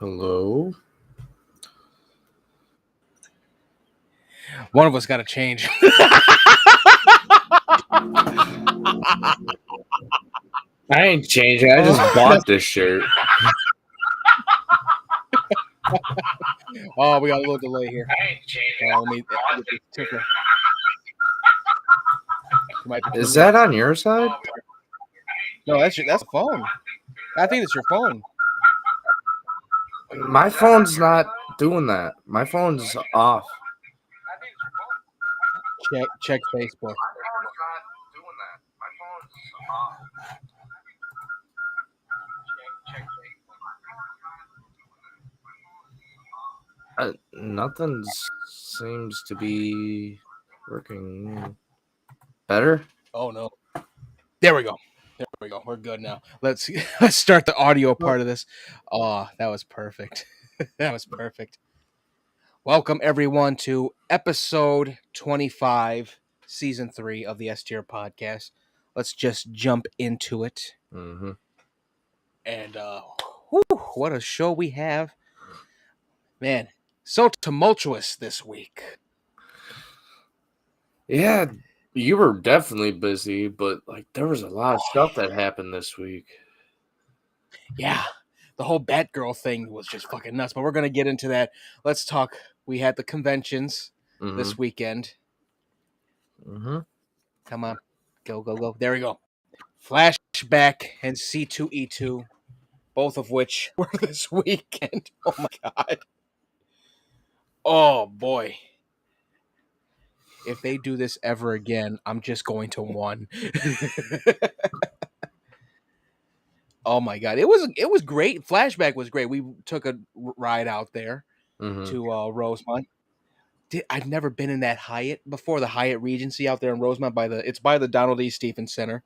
Hello? One of us got to change. I ain't changing. I just bought this shirt. Oh, we got a little delay here. Let me get this ticker. Is that on your side? No, that's the phone. I think it's your phone. My phone's not doing that. My phone's off. Check Facebook. Nothing seems to be working. Better? Oh no. There we go. We're good now. Let's start the audio part of this. Oh, that was perfect. That was perfect. Welcome everyone to episode 25, season 3 of the S-Tier podcast. Let's just jump into it. Mm-hmm. And what a show we have. Man, so tumultuous this week. Yeah, you were definitely busy, but there was a lot of stuff that happened this week. Yeah, the whole Batgirl thing was just fucking nuts, but we're going to get into that. Let's talk. We had the conventions this weekend. Mm-hmm. Come on. Go. There we go. Flashback and C2E2, both of which were this weekend. Oh my god. Oh boy. If they do this ever again, I'm just going to 1. Oh my god, it was great. Flashback was great. We took a ride out there to Rosemont. I've never been in that Hyatt before. The Hyatt Regency out there in Rosemont it's by the Donald E. Stephens Center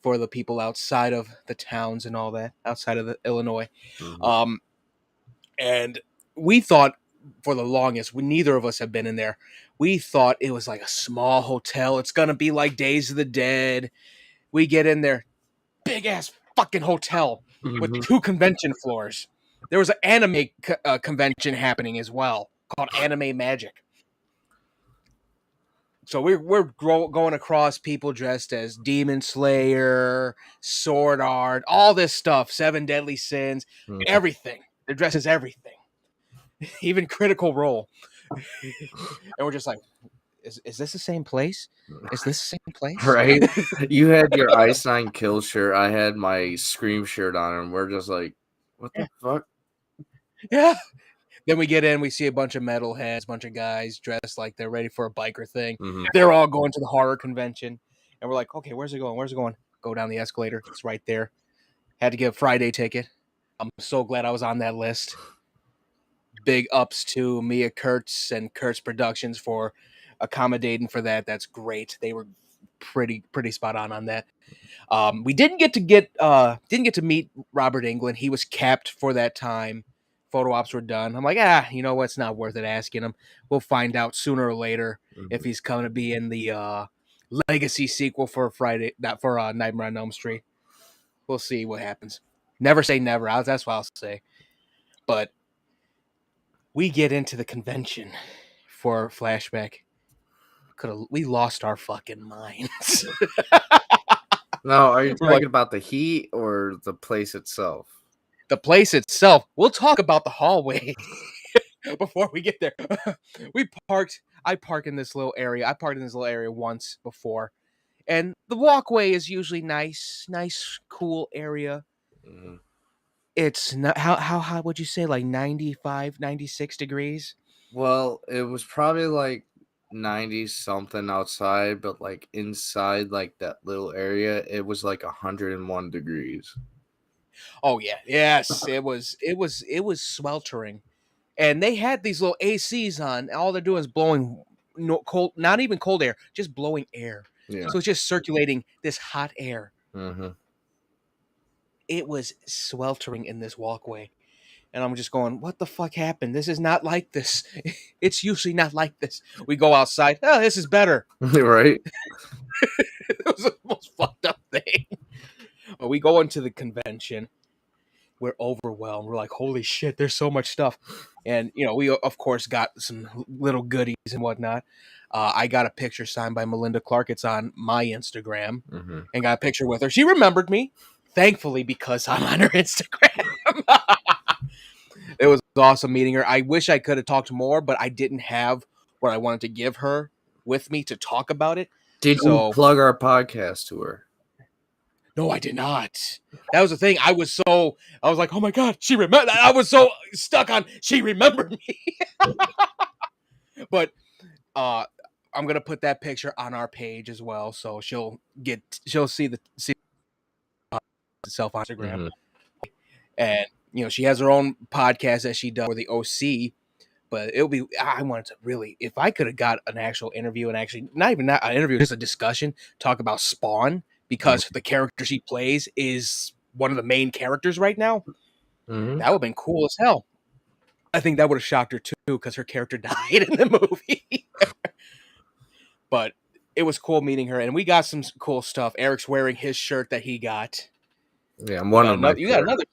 for the people outside of the towns and all that, outside of the Illinois. Mm-hmm. And we thought for the longest, neither of us have been in there. We thought it was like a small hotel. It's gonna be like Days of the Dead. We get in there, big ass fucking hotel with 2 convention floors. There was an anime convention happening as well called Anime Magic. So we're going across people dressed as Demon Slayer, Sword Art, all this stuff, 7 Deadly Sins, everything. They're dressed as everything, even Critical Role. And we're just like, is this the same place? Is this the same place? Right? You had your Ice Nine Kill shirt. I had my Scream shirt on, and we're just like, what the fuck? Yeah. Then we get in, we see a bunch of metalheads, a bunch of guys dressed like they're ready for a biker thing. Mm-hmm. They're all going to the horror convention. And we're like, okay, where's it going? Go down the escalator. It's right there. Had to get a Friday ticket. I'm so glad I was on that list. Big ups to Mia Kurtz and Kurtz Productions for accommodating for that. That's great. They were pretty spot on that. We didn't get to meet Robert Englund. He was capped for that time. Photo ops were done. I'm like, you know what? It's not worth it asking him. We'll find out sooner or later if he's coming to be in the Legacy sequel for Nightmare on Elm Street. We'll see what happens. Never say never. That's what I'll say. But we get into the convention for Flashback. We lost our fucking minds. No, are you talking about the heat or the place itself? The place itself. We'll talk about the hallway before we get there. I park in this little area. I parked in this little area once before. And the walkway is usually nice, cool area. Mm-hmm. It's not how high would you say, like 95, 96 degrees? Well, it was probably like 90 something outside, but inside that little area, it was like 101 degrees. Oh yeah. Yes, it was sweltering. And they had these little ACs on. All they're doing is blowing cold, not even cold air, just blowing air. Yeah. So it's just circulating this hot air. Mm-hmm. It was sweltering in this walkway. And I'm just going, what the fuck happened? This is not like this. It's usually not like this. We go outside. Oh, this is better. Right? It was the most fucked up thing. But we go into the convention. we're overwhelmed. We're like, holy shit, there's so much stuff. And, we, of course, got some little goodies and whatnot. I got a picture signed by Melinda Clark. It's on my Instagram, and got a picture with her. She remembered me, thankfully, because I'm on her Instagram. It was awesome meeting her. I wish I could have talked more, but I didn't have what I wanted to give her with me to talk about it. Did you So, plug our podcast to her? no, I did not. That was the thing. I was like, oh my God, she remembered. I was so stuck on, she remembered me. But I'm going to put that picture on our page as well. So she'll see itself on Instagram. And, she has her own podcast that she does for the OC. But I wanted to really, if I could have got an actual interview and actually, not even that, an interview, just a discussion, talk about Spawn, because the character she plays is one of the main characters right now. That would have been cool as hell. I think that would have shocked her too, because her character died in the movie. But it was cool meeting her, and we got some cool stuff. Eric's wearing his shirt that he got. Yeah, one of my. You got another.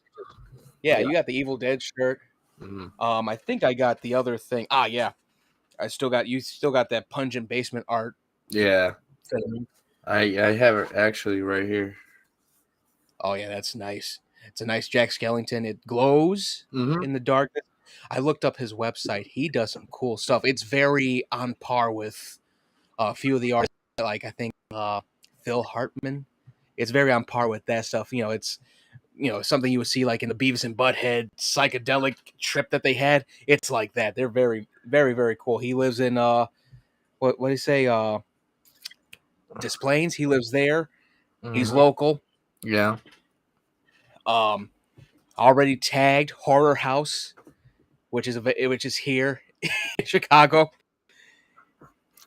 Yeah, you got the Evil Dead shirt. I think I got the other thing. Yeah. You still got that pungent basement art. Yeah. I have it actually right here. Oh yeah, that's nice. It's a nice Jack Skellington. It glows in the darkness. I looked up his website. He does some cool stuff. It's very on par with a few of the artists, like I think Phil Hartman. It's very on par with that stuff. It's something you would see like in the Beavis and Butthead psychedelic trip that they had. It's like that. They're very, very, very cool. He lives in what do you say? Des Plaines. He lives there. He's local. Yeah. Already tagged Horror House, which is here in Chicago.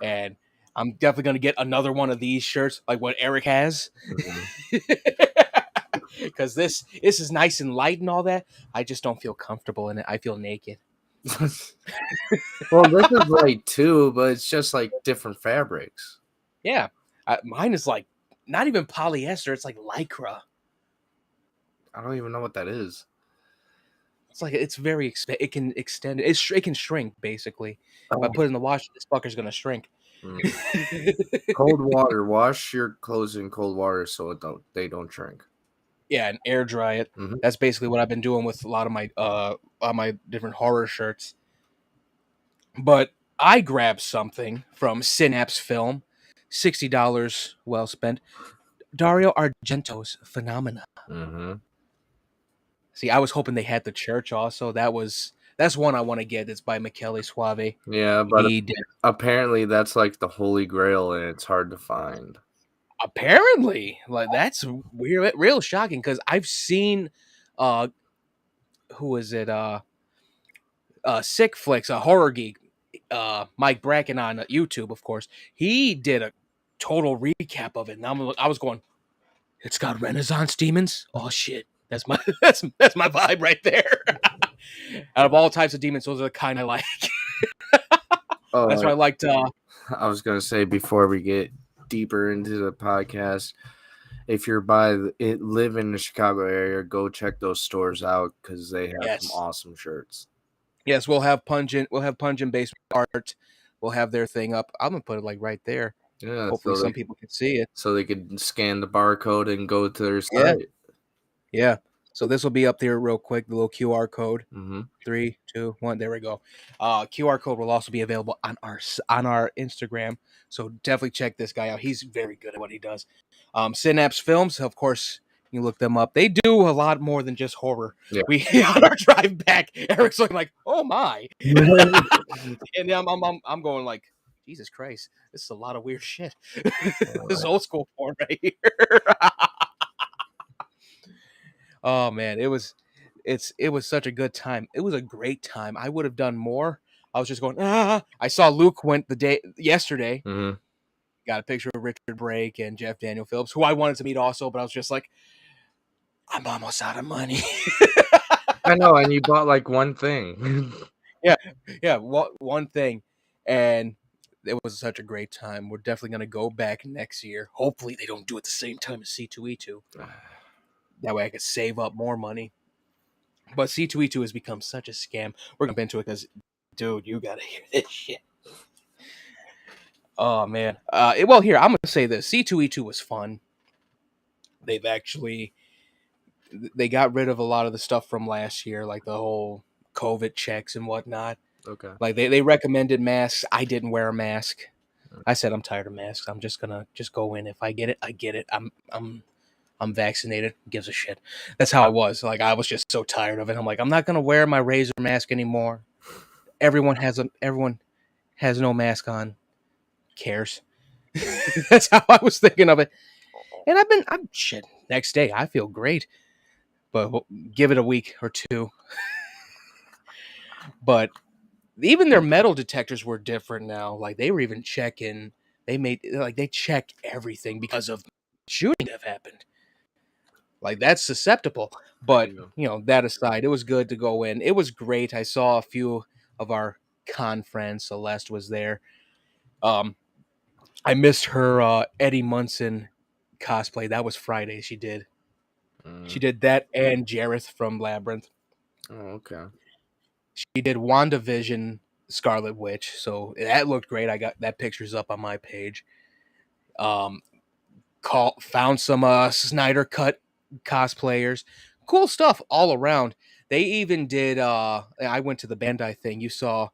And I'm definitely gonna get another one of these shirts, like what Eric has. Because this is nice and light and all that. I just don't feel comfortable in it. I feel naked. Well, this is light too, but it's just like different fabrics. Yeah, mine is like not even polyester. It's like lycra. I don't even know what that is. It's very it can extend. It can shrink basically. If I put it in the wash, this fucker's gonna shrink. Cold water. Wash your clothes in cold water so they don't shrink. Yeah, and air dry it. That's basically what I've been doing with a lot of my different horror shirts. But I grabbed something from Synapse Film, $60 well spent. Dario Argento's Phenomena. See, I was hoping they had the church also. That's one I want to get. It's by Michele Suave. Yeah, but apparently that's like the holy grail and it's hard to find. Apparently, like that's weird, real shocking because I've seen who is it? Sick Flicks, a horror geek, Mike Bracken on YouTube, of course. He did a total recap of it, and I was going, it's got Renaissance demons. Oh shit, that's my that's my vibe right there. Out of all types of demons, those are the kind I like. That's why I liked. I was gonna say before we get deeper into the podcast, if you're live in the Chicago area, go check those stores out because they have some awesome shirts. Yes, we'll have pungent basement art. We'll have their thing up. I'm gonna put it like right there. Yeah, hopefully some people can see it, so they could scan the barcode and go to their site. Yeah. So this will be up there real quick. The little QR code. 3, 2, 1. There we go. QR code will also be available on our Instagram. So definitely check this guy out. He's very good at what he does. Synapse Films, of course. You look them up. They do a lot more than just horror. Yeah. We on our drive back, Eric's looking like, oh my, and I'm going like, Jesus Christ, this is a lot of weird shit. This is old school porn right here. Oh man, it was such a good time. It was a great time. I would have done more. I was just going, I saw Luke went yesterday. Got a picture of Richard Brake and Jeff Daniel Phillips, who I wanted to meet also, but I was just like, I'm almost out of money. I know, and you bought like one thing. Yeah, one thing. And it was such a great time. We're definitely going to go back next year. Hopefully they don't do it the same time as C2E2. That way I could save up more money. But C2E2 has become such a scam. We're going to get into it because, dude, you got to hear this shit. Oh, man. Well, here, I'm going to say this. C2E2 was fun. They got rid of a lot of the stuff from last year, like the whole COVID checks and whatnot. Okay. Like they recommended masks. I didn't wear a mask. I said I'm tired of masks. I'm just gonna go in. If I get it, I get it. I'm vaccinated. Who gives a shit? That's how I was. Like I was just so tired of it. I'm like, I'm not gonna wear my razor mask anymore. Everyone has no mask on. Cares. That's how I was thinking of it. And I'm shit. Next day, I feel great. But give it a week or two. But even their metal detectors were different now. Like they were even checking. They check everything because of shooting that have happened. Like that's susceptible. But that aside, it was good to go in. It was great. I saw a few of our con friends. Celeste was there. I missed her Eddie Munson cosplay. That was Friday. She did. She did that and Jareth from Labyrinth. Oh, okay. She did WandaVision Scarlet Witch, so that looked great. I got that pictures up on my page. Found some Snyder Cut cosplayers. Cool stuff all around. They even did I went to the Bandai thing. You saw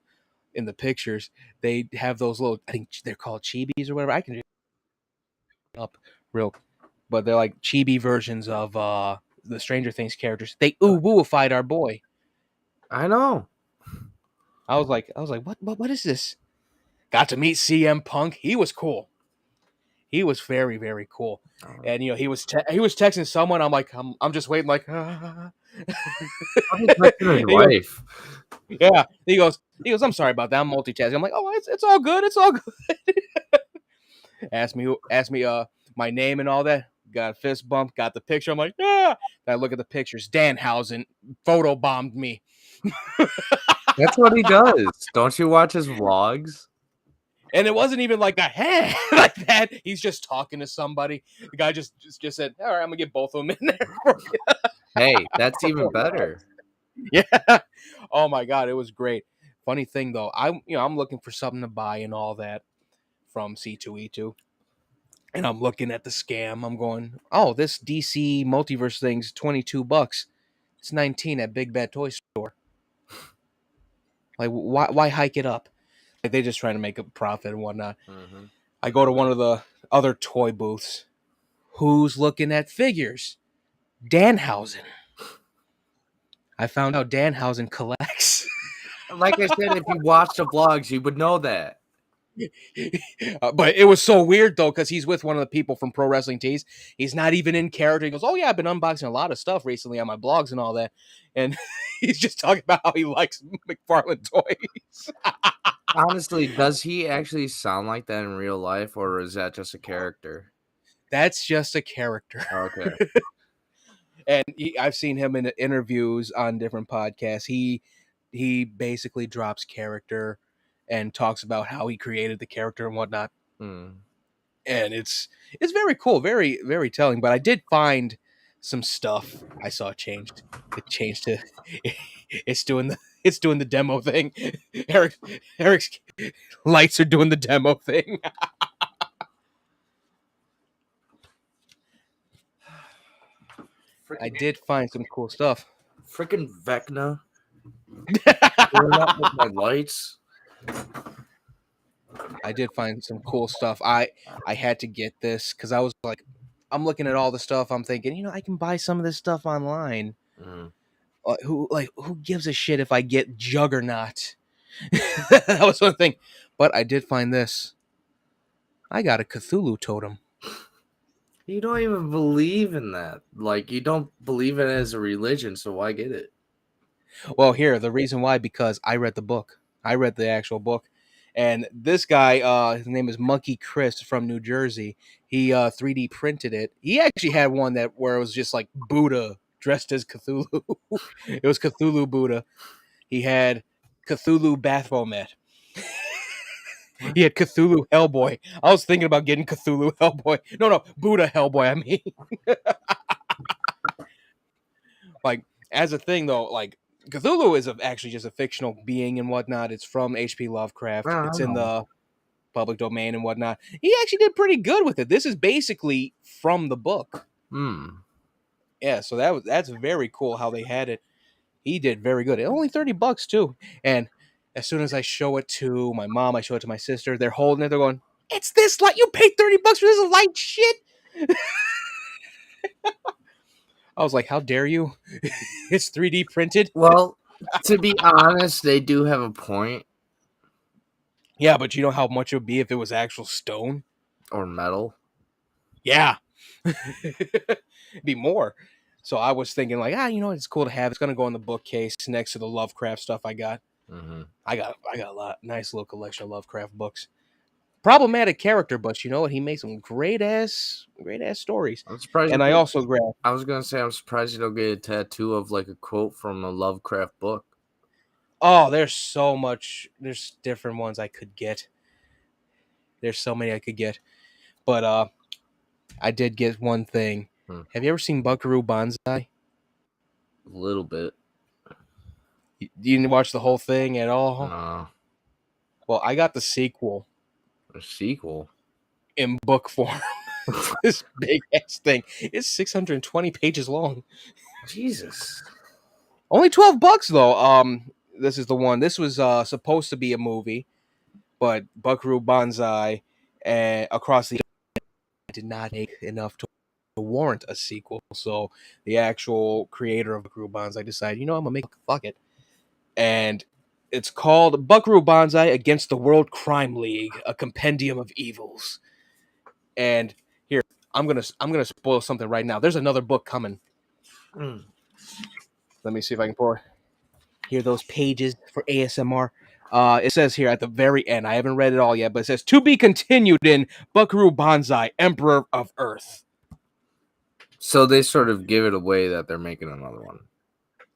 in the pictures. They have those little, I think they're called chibis or whatever. I can just up real, but they're like chibi versions of the Stranger Things characters. They wooified our boy. I know. I was like, what is this? Got to meet CM Punk. He was cool. He was very, very cool. And he was texting someone. I'm like, I'm just waiting, like, I'm texting his wife. Yeah. He goes, I'm sorry about that. I'm multitasking. I'm like, oh, it's all good. It's all good. asked me my name and all that. Got a fist bump. Got the picture. I'm like, yeah. I look at the pictures. Danhausen photobombed me. That's what he does. Don't you watch his vlogs? And it wasn't even like a hey like that. He's just talking to somebody. The guy just said, all right, I'm gonna get both of them in there for you. Hey, that's even better. Yeah. Oh my god, it was great. Funny thing though, I'm looking for something to buy and all that from C2E2. And I'm looking at the scam. I'm going, oh, this DC multiverse thing's $22. It's 19 at Big Bad Toy Store. Like, why hike it up? Like, they're just trying to make a profit and whatnot. Mm-hmm. I go to one of the other toy booths. Who's looking at figures? Danhausen. I found out Danhausen collects. Like I said, if you watch the vlogs, you would know that. But it was so weird though, because he's with one of the people from Pro Wrestling Tees. He's not even in character. He goes, oh yeah, I've been unboxing a lot of stuff recently on my blogs and all that. And he's just talking about how he likes McFarlane toys. Honestly, does he actually sound like that in real life, or is that just a character? That's just a character. Okay. And I've seen him in interviews on different podcasts. He basically drops character and talks about how he created the character and whatnot. And it's very cool, very, very telling. But I did find some stuff I saw changed. It changed to it's doing the demo thing. Eric's lights are doing the demo thing. I did find some cool stuff. Freaking Vecna. With my lights. I did find some cool stuff. I had to get this because I was like, I'm looking at all the stuff. I'm thinking, I can buy some of this stuff online. Who gives a shit if I get Juggernaut? That was one thing. But I did find this. I got a Cthulhu totem. You don't even believe in that. Like, you don't believe in it as a religion, so why get it? Well, here, the reason why, because I read the book. I read the actual book. And this guy, his name is Monkey Chris from New Jersey. He 3D printed it. He actually had one where it was just like Buddha dressed as Cthulhu. It was Cthulhu Buddha. He had Cthulhu Baphomet. He had Cthulhu Hellboy. I was thinking about getting Cthulhu Hellboy. No, Buddha Hellboy, I mean. Like, as a thing though, like Cthulhu is actually just a fictional being and whatnot. It's from H.P. Lovecraft. I It's don't in know. the public domain and whatnot. He actually did pretty good with it. This is basically from the book. Yeah, so that's very cool how they had it. He did very good. Only $30 too. And as soon as I show it to my mom, I show it to my sister, they're holding it, they're going, "It's this light. You paid $30 for this light shit." I was like, "How dare you? It's 3D printed." Well, to be honest, they do have a point. Yeah, but you know how much it would be if it was actual stone? Or metal. Yeah. It'd be more. So I was thinking like, it's cool to have. It's gonna go in the bookcase next to the Lovecraft stuff I got. Mm-hmm. I got a nice little collection of Lovecraft books. Problematic character, but you know what? He made some great ass stories. I'm surprised. And I also grabbed. I was gonna say I'm surprised you don't get a tattoo of like a quote from a Lovecraft book. Oh, there's so much. There's different ones I could get. There's so many I could get, but I did get one thing. Have you ever seen Buckaroo Banzai? A little bit. You didn't watch the whole thing at all? No. Well, I got the sequel. A sequel? In book form. This big ass thing. It's 620 pages long. Jesus. Only $12 though. This is the one. This was supposed to be a movie, but Buckaroo Banzai across the did not make enough to warrant a sequel. So the actual creator of Buckaroo Banzai decided, I'm gonna make fuck it. And it's called Buckaroo Banzai Against the World Crime League, a compendium of evils. And here, I'm gonna spoil something right now. There's another book coming. Let me see if I can pour. Hear those pages for ASMR. It says here at the very end, I haven't read it all yet, but it says, "To be continued in Buckaroo Banzai, Emperor of Earth." So they sort of give it away that they're making another one.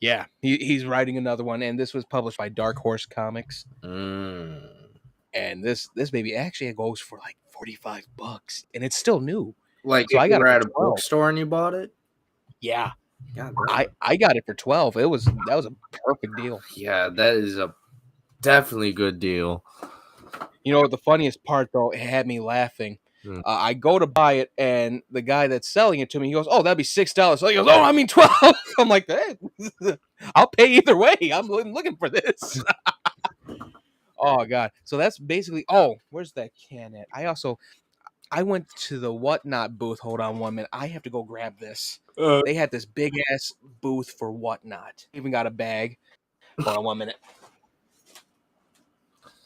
Yeah, he's writing another one, and this was published by Dark Horse Comics. And this baby actually goes for like $45, and it's still new. Like so if I got you were it at a bookstore and you bought it? Yeah. God, I got it for $12. That was a perfect deal. Yeah, that is a definitely good deal. You know what the funniest part though? It had me laughing. I go to buy it, and the guy that's selling it to me, he goes, "Oh, that'd be $6." So he goes, "Oh, I mean 12." I'm like, "Hey, I'll pay either way. I'm looking for this." Oh God! So that's basically. Oh, where's that can at? I went to the Whatnot booth. Hold on 1 minute. I have to go grab this. They had this big ass booth for Whatnot. Even got a bag. Hold on 1 minute.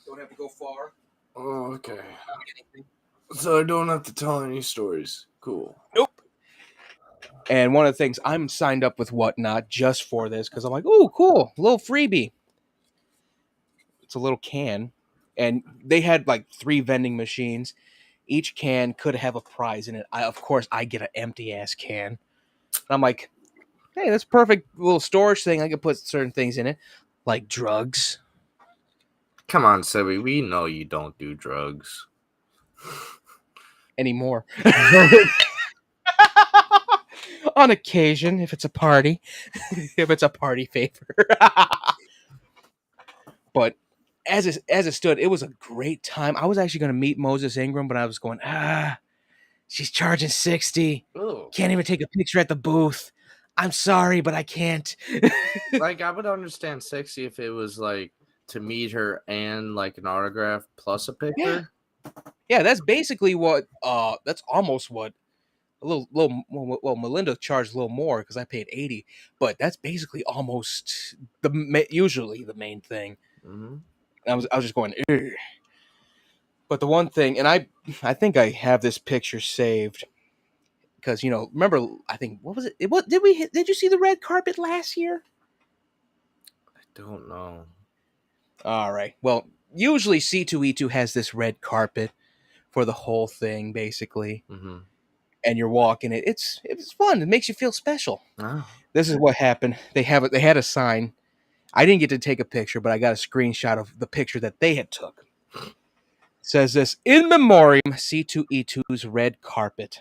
Don't have to go far. Oh, okay. So I don't have to tell any stories. Cool. Nope. And one of the things, I'm signed up with Whatnot just for this because I'm like, oh, cool, a little freebie. It's a little can, and they had like 3 vending machines. Each can could have a prize in it. Of course, I get an empty ass can. And I'm like, hey, that's perfect little storage thing. I could put certain things in it, like drugs. Come on, Sebby. We know you don't do drugs anymore. On occasion, if it's a party, if it's a party favor. But as it stood, it was a great time. I was actually going to meet Moses Ingram, but I was going, she's charging $60. Ooh. Can't even take a picture at the booth. I'm sorry, but I can't. Like, I would understand $60 if it was like to meet her and like an autograph plus a picture. Yeah, that's basically what. That's almost what. Well, Melinda charged a little more because I paid $80, but that's basically almost usually the main thing. Mm-hmm. I was just going, ugh. But the one thing, and I think I have this picture saved because remember, I think what was it? Did you see the red carpet last year? I don't know. All right. Well, usually C2E2 has this red carpet for the whole thing, basically. Mm-hmm. And you're walking it. It's fun. It makes you feel special. Oh. This is what happened. They had a sign. I didn't get to take a picture, but I got a screenshot of the picture that they had took. It says this, in memoriam C2E2's red carpet.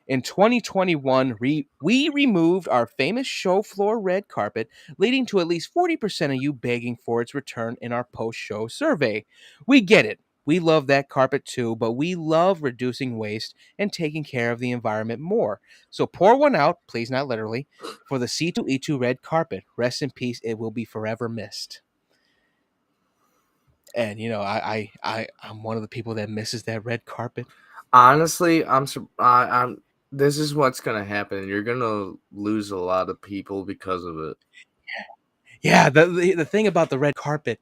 In 2021, we removed our famous show floor red carpet, leading to at least 40% of you begging for its return in our post-show survey. We get it. We love that carpet too, but we love reducing waste and taking care of the environment more. So pour one out, please not literally, for the C2E2 red carpet. Rest in peace. It will be forever missed. And I'm one of the people that misses that red carpet. Honestly, I'm. This is what's gonna happen. You're gonna lose a lot of people because of it. Yeah, the thing about the red carpet,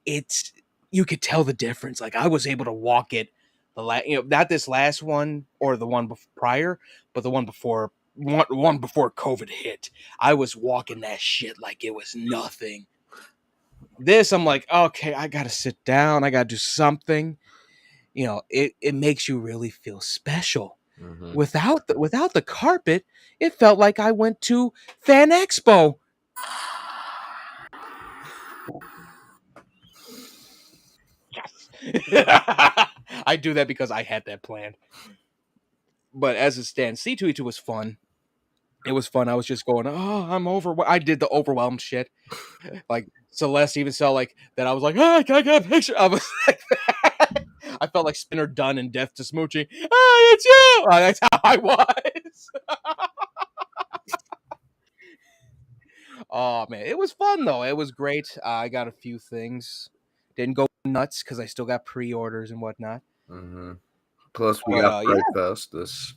it's you could tell the difference. Like I was able to walk it not this last one or the one prior, but the one before one before COVID hit. I was walking that shit like it was nothing. This I'm like, okay, I gotta sit down. I gotta do something. It makes you really feel special. Mm-hmm. Without the carpet, it felt like I went to Fan Expo. Yes. I do that because I had that planned. But as it stands, C2E2 was fun. It was fun. I was just going, oh, I'm over. I did the overwhelmed shit. Like Celeste even saw like that. I was like, oh, can I get a picture? I was like that. I felt like Spinner Dunn in Death to Smoochie. Oh, it's you. That's how I was. Oh man, it was fun though. It was great. I got a few things. Didn't go nuts because I still got pre-orders and whatnot. Mm-hmm. Plus, we But got yeah, Fright Fest this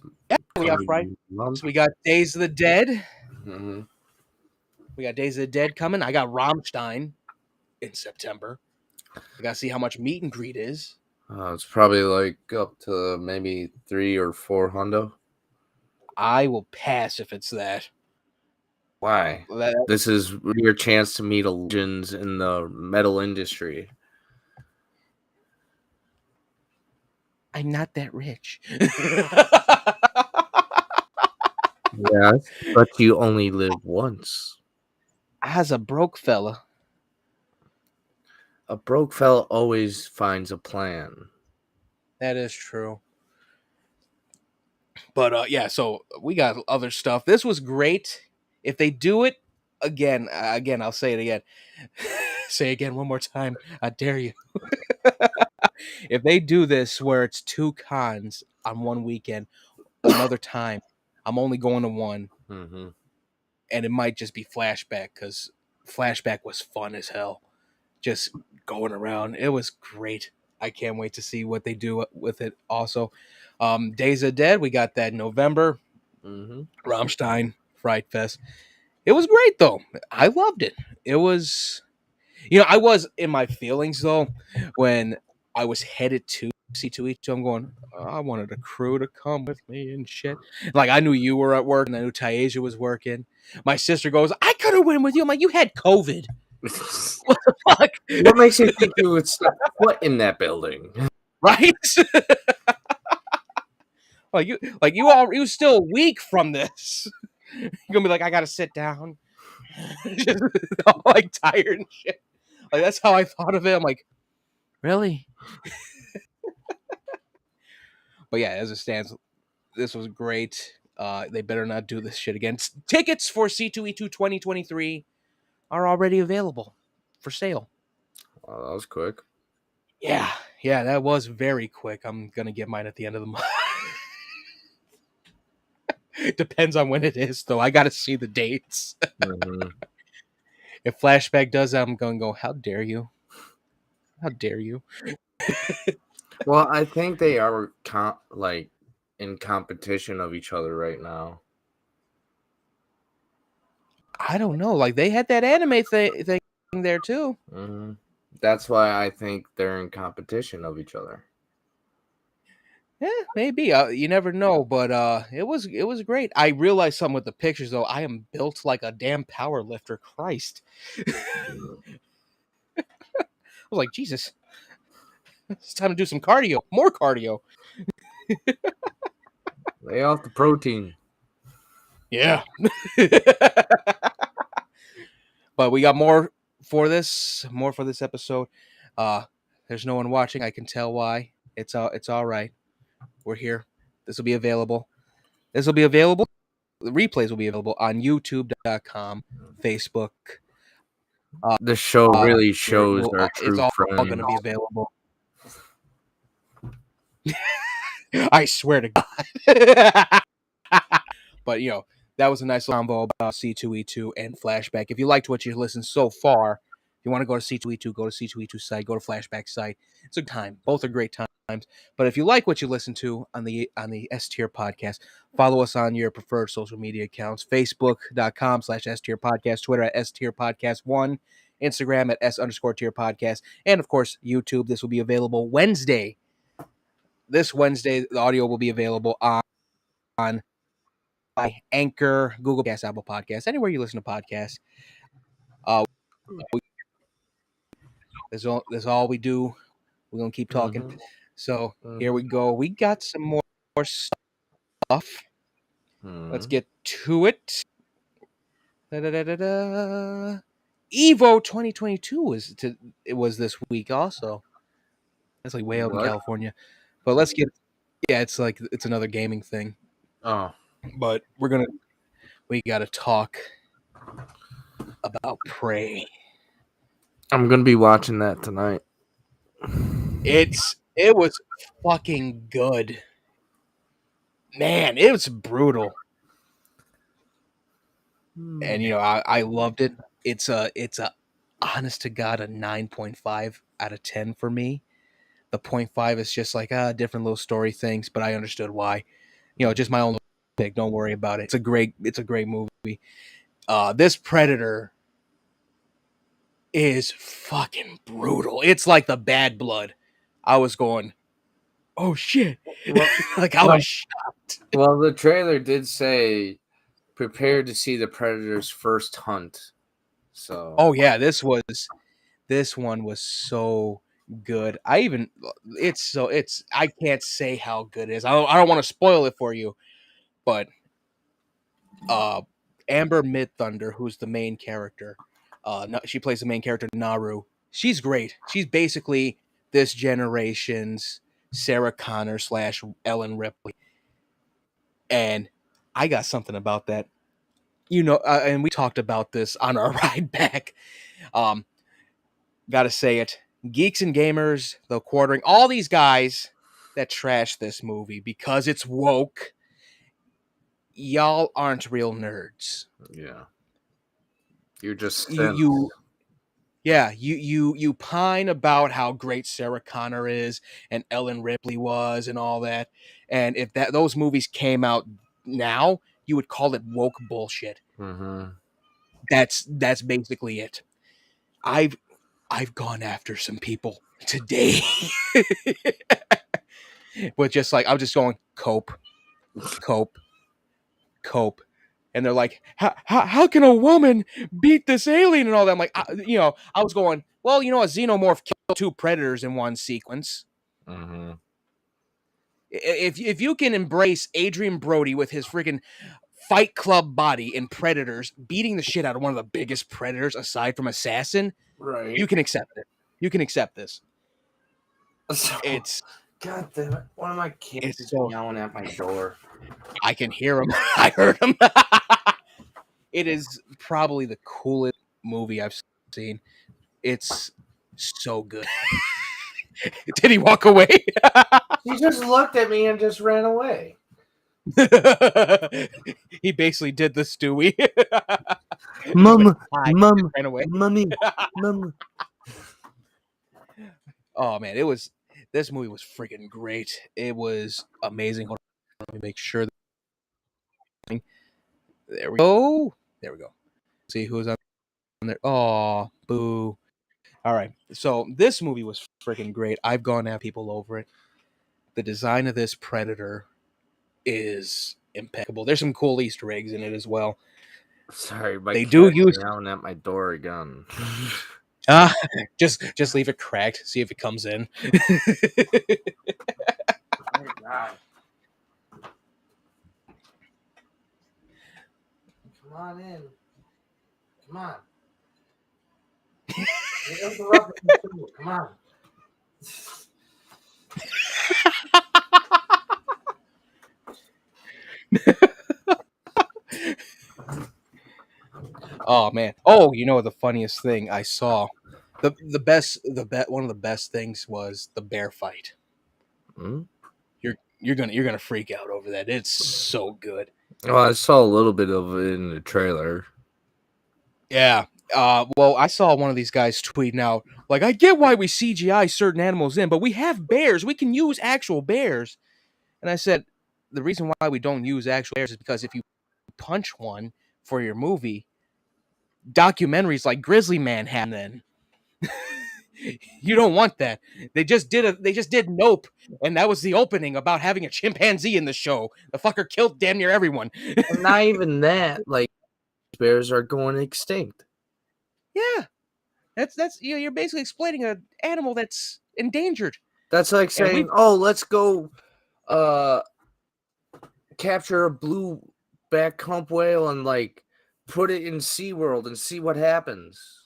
we got Friday. month. So we got Days of the Dead. Mm-hmm. We got Days of the Dead coming. I got Rammstein in September. I got to see how much meet and greet is. It's probably like up to maybe 3 or 4 hundo. I will pass if it's that. Why? This is your chance to meet legends in the metal industry. I'm not that rich. Yes, but you only live once. As a broke fella. A broke fella always finds a plan. That is true. But yeah, so we got other stuff. This was great. If they do it again, I'll say it again. Say again one more time. I dare you. If they do this where it's 2 cons on one weekend, another time, I'm only going to one. Mm-hmm. And it might just be Flashback because Flashback was fun as hell. Just going around. It was great. I can't wait to see what they do with it also. Days of Dead, we got that in November. Mm-hmm. Rammstein, Fright Fest. It was great though. I loved it. It was, I was in my feelings though when I was headed to C2E2. I'm going, I wanted a crew to come with me and shit. Like I knew you were at work and I knew Taeja was working. My sister goes, I could have went with you. I'm like, you had COVID. What the fuck? What makes you think you would step foot in that building? Right? you were still weak from this. You're gonna be like, I gotta sit down. Just all, like tired and shit. Like that's how I thought of it. I'm like, really? But yeah, as it stands, this was great. They better not do this shit again. Tickets for C2E2 2023 are already available for sale. Oh, that was quick. Yeah, that was very quick. I'm gonna get mine at the end of the month. Depends on when it is, though. I gotta see the dates. Mm-hmm. If Flashback does that, I'm gonna go, how dare you? How dare you? Well, I think they are like in competition of each other right now. I don't know. Like they had that anime thing there too. Mm-hmm. That's why I think they're in competition of each other. Yeah, maybe. You never know, but it was great. I realized something with the pictures though. I am built like a damn power lifter. Christ. I was like, Jesus. It's time to do some cardio. More cardio. Lay off the protein. Yeah. But we got more for this episode. There's no one watching. I can tell why. It's all right. We're here. This will be available. This will be available. The replays will be available on YouTube.com, Facebook. The show really shows our it's true all friends. going to be available. I swear to God. But, that was a nice combo about C2E2 and Flashback. If you liked what you listened so far, if you want to go to C2E2, go to C2E2 site, go to Flashback site. It's a good time. Both are great times. But if you like what you listen to on the S-Tier podcast, follow us on your preferred social media accounts, Facebook.com/S-Tier podcast, Twitter at S-Tier podcast 1, Instagram at S_tier podcast, and of course, YouTube. This will be available Wednesday. This Wednesday, the audio will be available on Anchor, Google Podcasts, Apple Podcasts, anywhere you listen to podcasts. That's all we do. We're going to keep talking. Mm-hmm. So here we go. We got some more stuff. Mm-hmm. Let's get to it. Evo 2022 was this week also. It's like way out in California. But let's get, it's another gaming thing. Oh. But we got to talk about Prey. I'm going to be watching that tonight. It was fucking good. Man, it was brutal. And I loved it. It's a honest to God a 9.5 out of 10 for me. The 0.5 is just like different little story things, but I understood why. Just my own pick. Don't worry about it. It's a great movie. This Predator is fucking brutal. It's like the Bad Blood. I was going, oh shit. Like I was shocked. Well, the trailer did say prepare to see the Predator's first hunt. So oh yeah, this one was so good. I can't say how good it is. I don't want to spoil it for you, but Amber Midthunder, who's the main character, she plays the main character Naru. She's great. She's basically this generation's Sarah Connor / Ellen Ripley, and I got something about that. And we talked about this on our ride back. Gotta say it. Geeks and Gamers, The Quartering, all these guys that trash this movie because it's woke, y'all aren't real nerds. Yeah. You're just you pine about how great Sarah Connor is and Ellen Ripley was and all that. And if those movies came out now, you would call it woke bullshit. Mm-hmm. That's basically it. I've gone after some people today. But just like, I'm just going, cope. And they're like, how can a woman beat this alien and all that? I'm like, I was going, well, a xenomorph killed 2 predators in one sequence. Mm-hmm. If you can embrace Adrian Brody with his freaking Fight Club body in Predators, beating the shit out of one of the biggest predators aside from Assassin, right? You can accept it. You can accept this. God damn it! One of my kids is yelling at my door. I can hear him. I heard him. It is probably the coolest movie I've seen. It's so good. Did he walk away? He just looked at me and just ran away. He basically did the Stewie. Mom, ran away. Mommy. Oh man, this movie was freaking great. It was amazing. Hold on, let me make sure. There we go. See who's on there. Oh, boo. All right. So this movie was freaking great. I've gone to have people over it. The design of this Predator is impeccable. There's some cool Easter eggs in it as well. Sorry, they do use yelling at my door again. Just leave it cracked. See if it comes in. Oh my God. Come on in. Come on. Come on. Oh man. Oh, you know the funniest thing I saw, one of the best things was the bear fight. Hmm? You're gonna freak out over that. It's so good. Well, I saw a little bit of it in the trailer. Yeah. Well, I saw one of these guys tweeting out like, "I get why we CGI certain animals in, but we have bears. We can use actual bears." And I said, the reason why we don't use actual bears is because if you punch one for your movie, documentaries like Grizzly Man had then. You don't want that. They just did Nope, and that was the opening about having a chimpanzee in the show. The fucker killed damn near everyone. And not even that, like bears are going extinct. Yeah, that's you're basically exploiting an animal that's endangered. That's like And we saying, "Oh, let's go capture a blue back hump whale and like put it in SeaWorld and see what happens."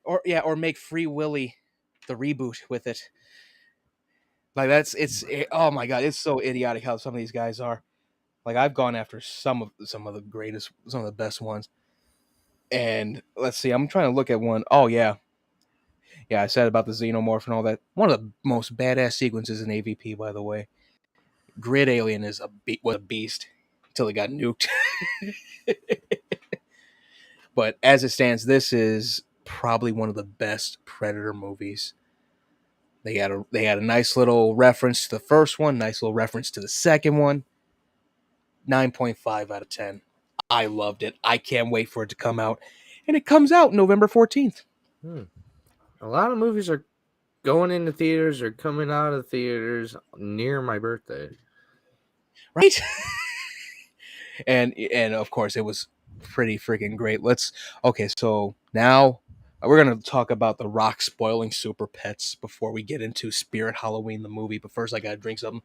or make Free Willy the reboot with it. Like oh my god, it's so idiotic how some of these guys are. Like I've gone after some of the best ones. And let's see, I'm trying to look at one. Oh yeah, I said about the xenomorph and all that. One of the most badass sequences in AVP, by the way. Grid Alien was a beast until it got nuked. But as it stands, this is probably one of the best Predator movies. They had a nice little reference to the first one, nice little reference to the second one. 9.5 out of 10. I loved it. I can't wait for it to come out. And it comes out November 14th. A lot of movies are going into theaters or coming out of theaters near my birthday. Right? and of course it was pretty freaking great. So now we're going to talk about The Rock spoiling Super Pets before we get into Spirit Halloween the movie, but first I got to drink something.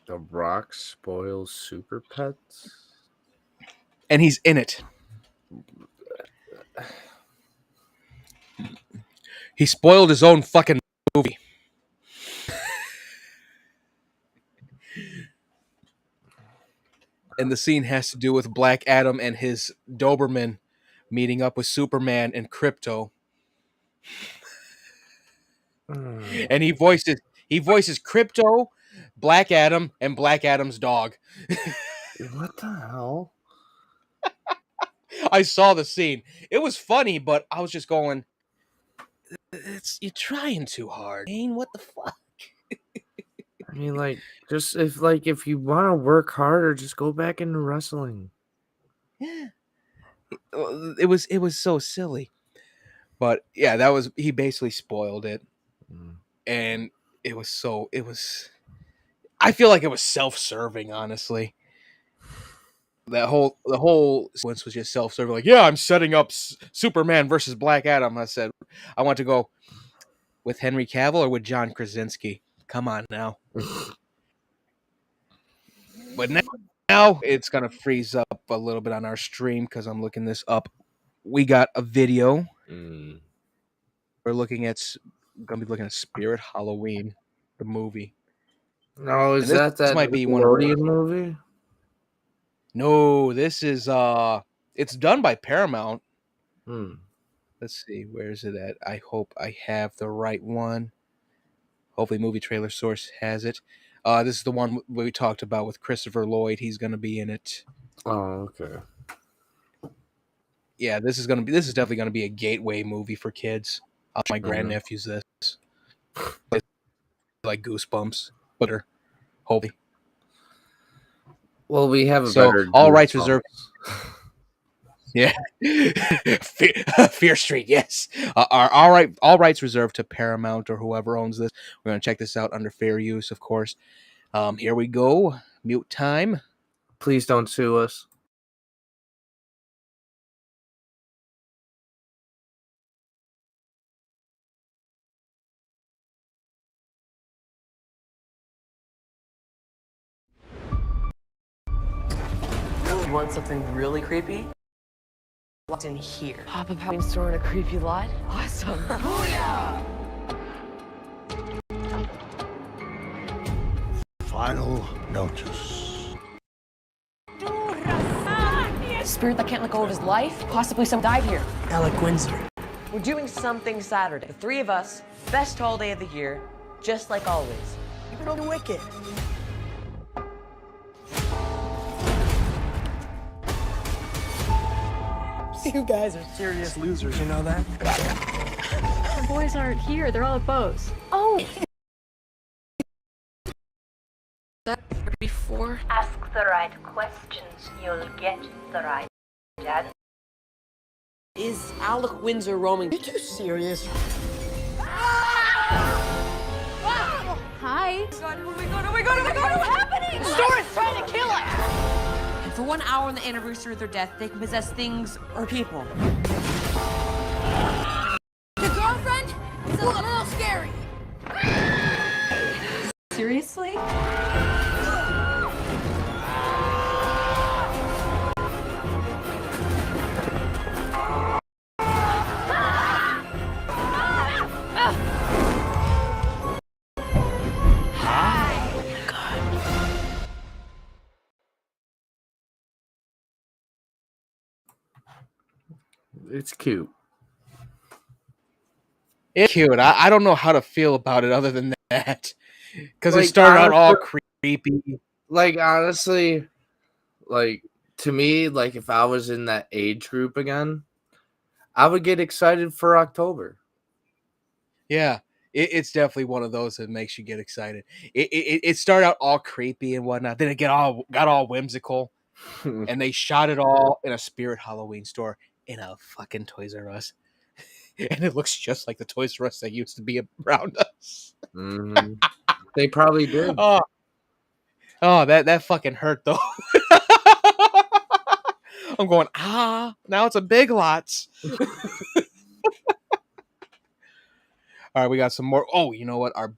The Rock spoils Super Pets? And he's in it. He spoiled his own fucking movie. And the scene has to do with Black Adam and his Doberman meeting up with Superman and Krypto. And he voices Krypto, Black Adam, and Black Adam's dog. What the hell? I saw the scene. It was funny, but I was just going, you're trying too hard. Dane, what the fuck? I mean, like, just if you want to work harder, just go back into wrestling. Yeah. It was so silly. But yeah, he basically spoiled it. And I feel like it was self-serving, honestly. The whole sequence was just self-serving. Like, yeah, I'm setting up Superman versus Black Adam. I said, I want to go with Henry Cavill or with John Krasinski. Come on now. But now it's gonna freeze up a little bit on our stream because I'm looking this up. We got a video. We're gonna be looking at Spirit Halloween, the movie. No, is that might be one Nickelodeon movie? No, this is it's done by Paramount. Let's see, where is it at? I hope I have the right one. Hopefully Movie Trailer Source has it. This is the one we talked about with Christopher Lloyd. He's going to be in it. Oh, okay. Yeah, this is definitely going to be a gateway movie for kids. My grandnephews this. Like Goosebumps, but hopefully. Well, we have a better all rights reserved. Yeah. Fear Street, yes. All rights reserved to Paramount or whoever owns this. We're going to check this out under fair use, of course. Here we go. Mute time. Please don't sue us. You want something really creepy? What's in here? Pop up having store in a creepy lot? Awesome. Booyah! Final notice. spirit that can't let go of his life. Possibly some died here. Alec Windsor. We're doing something Saturday. The three of us, best holiday of the year, just like always. You've been on Wicked. You guys are serious losers, you know that? The boys aren't here. They're all at Bo's. Oh! That before? Ask the right questions, you'll get the right answer. Is Alec Windsor roaming? Are you too serious? Hi. Oh my god, what's happening? Store's trying to kill us! And for 1 hour on the anniversary of their death, they can possess things or people. Your girlfriend? It's a little scary. Seriously? It's cute. It's cute. I don't know how to feel about it other than that. Because Like, it started out all honestly- creepy. Like, honestly, like, to me, like, if I was in that age group again, I would get excited for October. Yeah. It's definitely one of those that makes you get excited. It started out all creepy and whatnot. Then it got all whimsical. And they shot it all in a Spirit Halloween store in a fucking Toys R Us. And it looks just like the Toys R Us that used to be around us. Mm-hmm. They probably did. Oh, that fucking hurt though. I'm going, now it's a Big Lots. All right, we got some more. Oh, you know what? Our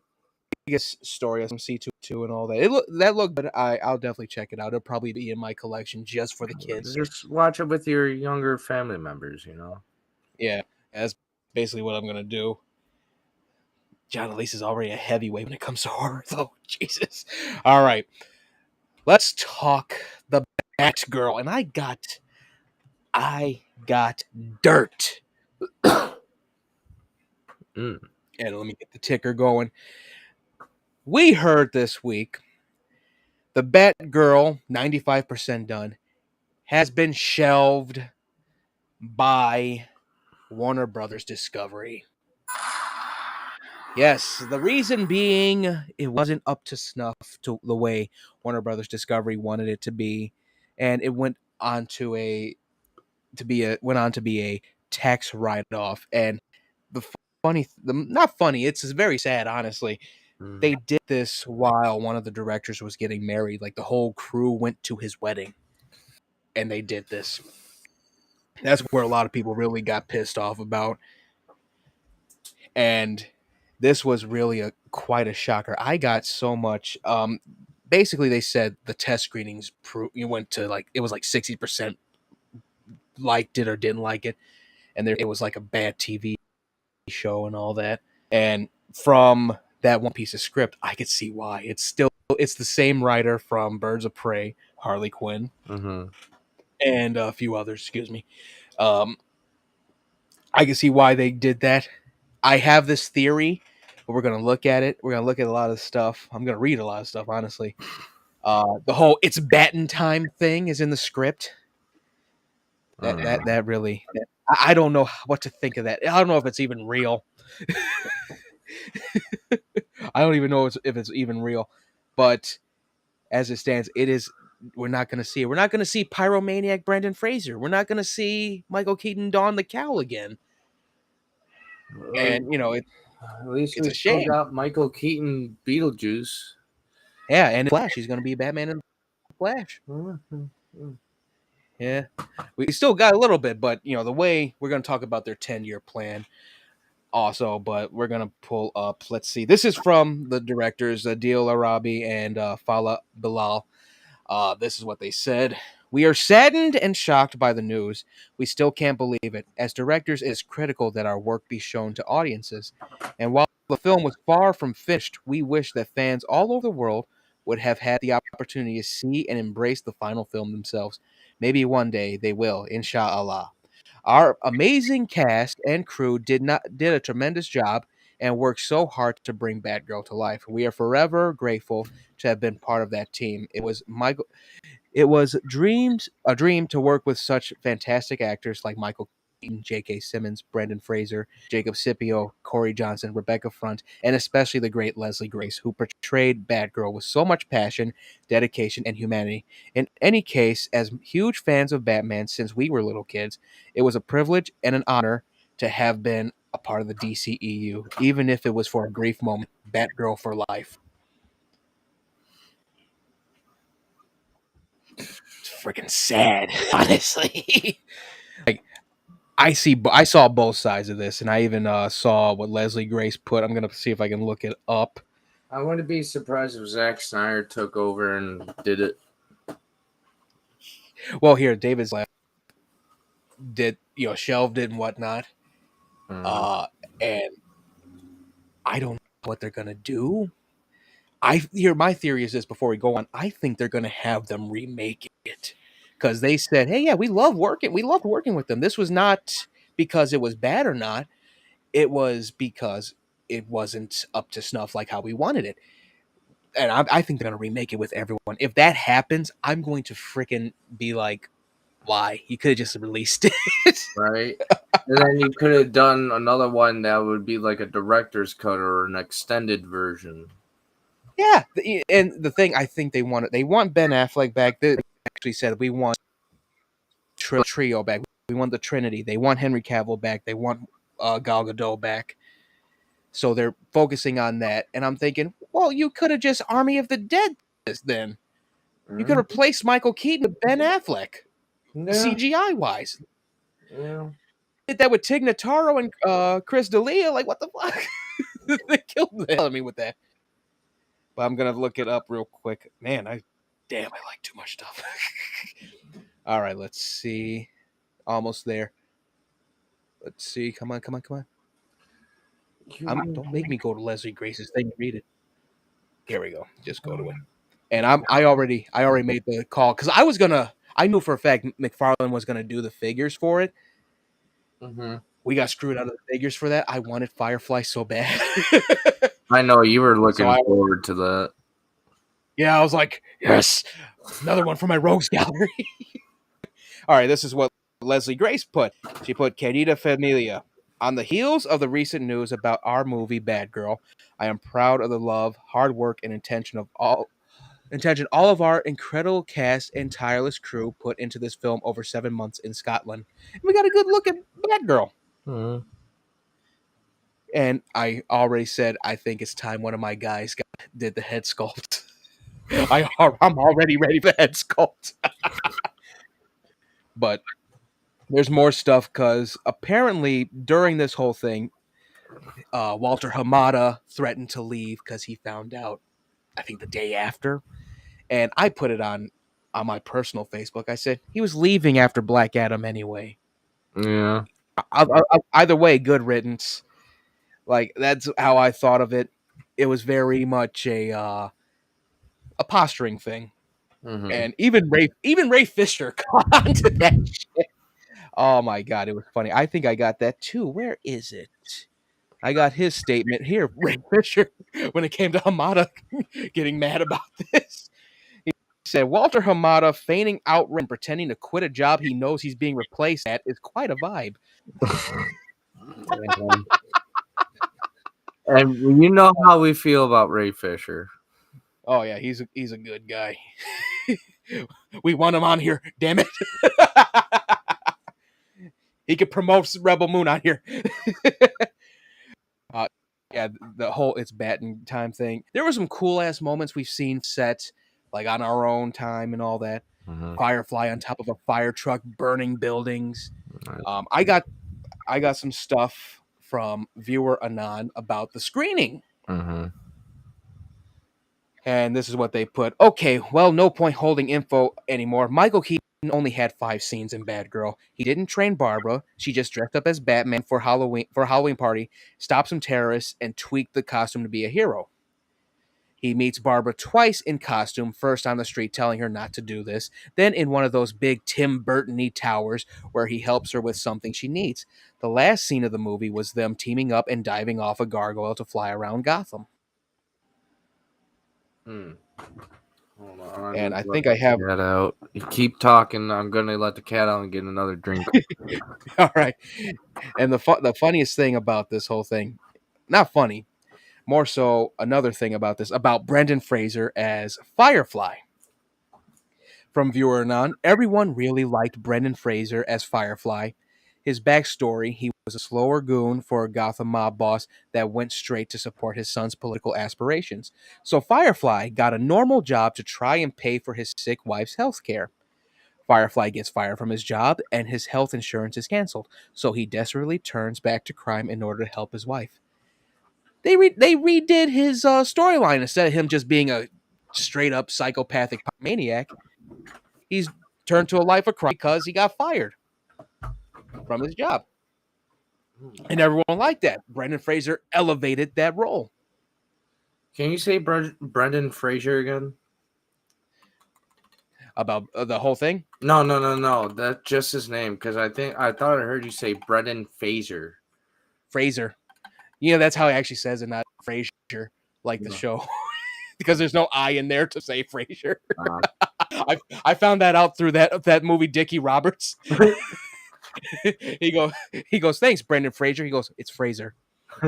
biggest story is some C2 and all that. That looked good. I'll definitely check it out. It'll probably be in my collection just for the kids. Just watch it with your younger family members, you know? Yeah, that's basically what I'm going to do. John Elise is already a heavyweight when it comes to horror, though. Jesus. All right. Let's talk the Batgirl. And I got dirt. And let me get the ticker going. We heard this week the Batgirl, 95% done, has been shelved by Warner Brothers Discovery. Yes, the reason being it wasn't up to snuff to the way Warner Brothers Discovery wanted it to be, and it went on to be a tax write-off. And not funny, it's very sad, honestly. They did this while one of the directors was getting married. Like, the whole crew went to his wedding, and they did this. That's where a lot of people really got pissed off about. And this was really quite a shocker. I got so much. Basically, they said the test screenings went to it was like 60% liked it or didn't like it, and it was like a bad TV show and all that. And from that one piece of script, I could see why. It's the same writer from Birds of Prey, Harley Quinn, and a few others. Excuse me. I can see why they did that. I have this theory, but we're gonna look at it. We're gonna look at a lot of stuff. I'm gonna read a lot of stuff, honestly. The whole "it's batting time" thing is in the script. That really, I don't know what to think of that. I don't know if it's even real. I don't even know if it's even real. But as it stands, it is. We're not going to see it. We're not going to see Pyromaniac Brendan Fraser. We're not going to see Michael Keaton don the cowl again. And at least it's we a still shame. got Michael Keaton Beetlejuice. Yeah, and Flash. He's going to be Batman in Flash. Yeah, we still got a little bit, but the way we're going to talk about their 10-year plan also, but we're going to pull up. Let's see. This is from the directors, Adil Arabi and Fala Bilal. This is what they said. We are saddened and shocked by the news. We still can't believe it. As directors, it is critical that our work be shown to audiences. And while the film was far from finished, we wish that fans all over the world would have had the opportunity to see and embrace the final film themselves. Maybe one day they will, inshallah. Our amazing cast and crew did a tremendous job and worked so hard to bring Batgirl to life. We are forever grateful to have been part of that team. It was a dream to work with such fantastic actors like Michael Keaton, J.K. Simmons, Brendan Fraser, Jacob Scipio, Corey Johnson, Rebecca Front, and especially the great Leslie Grace, who portrayed Batgirl with so much passion, dedication, and humanity. In any case, as huge fans of Batman since we were little kids, it was a privilege and an honor to have been a part of the DCEU, even if it was for a brief moment. Batgirl for life. It's freaking sad, honestly. I saw both sides of this, and I even saw what Leslie Grace put. I'm gonna see if I can look it up. I wouldn't be surprised if Zack Snyder took over and did it. Well, here David's did shelved it and whatnot, and I don't know what they're gonna do. My theory is this. Before we go on, I think they're gonna have them remake it because they said, "Hey, yeah, we loved working with them." This was not because it was bad or not. It was because it wasn't up to snuff like how we wanted it. And I think they're going to remake it with everyone. If that happens, I'm going to freaking be like, why? You could have just released it. Right? And then you could have done another one that would be like a director's cut or an extended version. Yeah. And the thing I think they want Ben Affleck back. They actually said we want trio back. We want the Trinity. They want Henry Cavill back. They want Gal Gadot back. So they're focusing on that. And I'm thinking, well, you could have just Army of the Dead this then. You could replace Michael Keaton with Ben Affleck, CGI wise. Yeah. Did that with Tig Notaro and Chris D'Elia. Like, what the fuck? They killed the hell out of me with that. But I'm gonna look it up real quick. Man, I like too much stuff. All right, let's see. Almost there. Let's see. Come on. Don't make me go to Leslie Grace's thing and read it. Here we go. Just go to it. And I already made the call because I knew for a fact McFarlane was gonna do the figures for it. Mm-hmm. We got screwed out of the figures for that. I wanted Firefly so bad. I know you were looking forward to that. Yeah, I was like, yes, another one for my Rogues Gallery. All right, this is what Leslie Grace put. She put, Querida Familia, on the heels of the recent news about our movie Bad Girl, I am proud of the love, hard work, and intention all of our incredible cast and tireless crew put into this film over 7 months in Scotland. And we got a good look at Bad Girl. Mm-hmm. And I already said I think it's time one of my guys did the head sculpt. I'm already ready for the head sculpt. But there's more stuff because apparently during this whole thing, Walter Hamada threatened to leave because he found out, I think the day after. And I put it on my personal Facebook. I said he was leaving after Black Adam anyway. Yeah. Either way, good riddance. Like, that's how I thought of it. It was very much a posturing thing. Mm-hmm. And even Ray Fisher caught on to that shit. Oh my god, it was funny. I think I got that too. Where is it? I got his statement here. Ray Fisher, when it came to Hamada getting mad about this. He said, Walter Hamada feigning outrage and pretending to quit a job he knows he's being replaced at is quite a vibe. And you know how we feel about Ray Fisher. Oh yeah, he's a good guy. We want him on here, damn it. He could promote Rebel Moon on here. Yeah, the whole it's batting time thing. There were some cool ass moments we've seen set like on our own time and all that. Mm-hmm. Firefly on top of a fire truck burning buildings. Nice. I got some stuff from viewer Anon about the screening. Mm-hmm. And this is what they put. Okay, well, no point holding info anymore. Michael Keaton only had 5 scenes in Bad Girl. He didn't train Barbara. She just dressed up as Batman for a Halloween party, stopped some terrorists, and tweaked the costume to be a hero. He meets Barbara twice in costume, first on the street telling her not to do this, then in one of those big Tim Burton-y towers where he helps her with something she needs. The last scene of the movie was them teaming up and diving off a gargoyle to fly around Gotham. Hold on, And I just let think I the have... cat out. You keep talking. I'm gonna let the cat out and get another drink. All right. And the funniest thing about this whole thing, not funny, more so another thing about this, about Brendan Fraser as Firefly. From Viewer Anon, everyone really liked Brendan Fraser as Firefly. His backstory: he was a slower goon for a Gotham mob boss that went straight to support his son's political aspirations. So Firefly got a normal job to try and pay for his sick wife's health care. Firefly gets fired from his job and his health insurance is canceled, so he desperately turns back to crime in order to help his wife. They redid his storyline. Instead of him just being a straight up psychopathic maniac, he's turned to a life of crime because he got fired from his job. And everyone liked that. Brendan Fraser elevated that role. Can you say Brendan Fraser again? About the whole thing? No. That's just his name, because I thought I heard you say Brendan Fraser. Fraser. You know, that's how he actually says it, not Fraser, like the show. Because there's no I in there to say Fraser. I found that out through that movie Dickie Roberts. he goes, thanks, Brendan Fraser. He goes, it's Fraser. I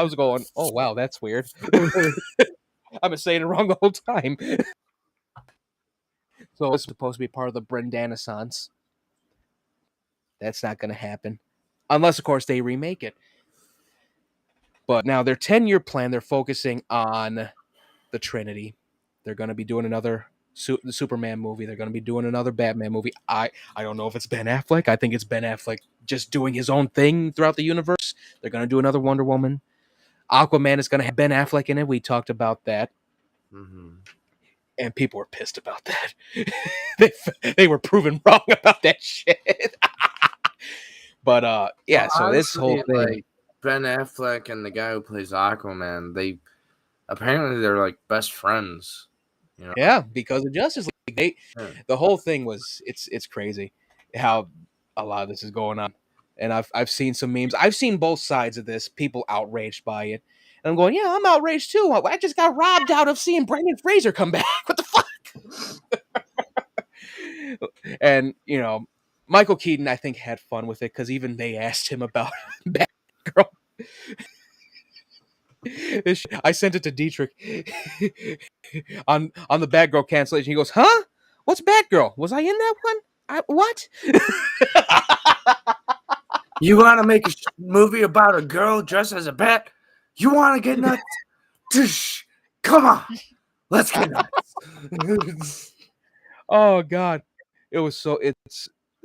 was going, oh wow, that's weird. I've been saying it wrong the whole time. So it's supposed to be part of the Brendanaissance. That's not going to happen. Unless, of course, they remake it. But now their 10-year plan, they're focusing on the Trinity. They're going to be doing another Superman movie. They're going to be doing another Batman movie. I don't know if it's Ben Affleck. I think it's Ben Affleck just doing his own thing throughout the universe. They're going to do another Wonder Woman. Aquaman is going to have Ben Affleck in it. We talked about that. Mm-hmm. And people were pissed about that. they were proven wrong about that shit. But yeah, well, so honestly, this whole thing, like Ben Affleck and the guy who plays Aquaman, they're like best friends. You know? Yeah, because of Justice League, the whole thing was it's crazy how a lot of this is going on. And I've seen some memes. I've seen both sides of this. People outraged by it. And I'm going, yeah, I'm outraged too. I just got robbed out of seeing Brendan Fraser come back. What the fuck? And, you know, Michael Keaton, I think, had fun with it because even they asked him about Batgirl. I sent it to Dietrich on the Batgirl cancellation. He goes, huh? What's Batgirl? Was I in that one? What? You want to make a movie about a girl dressed as a bat? You want to get nuts? Come on. Let's get nuts. Oh, God. It's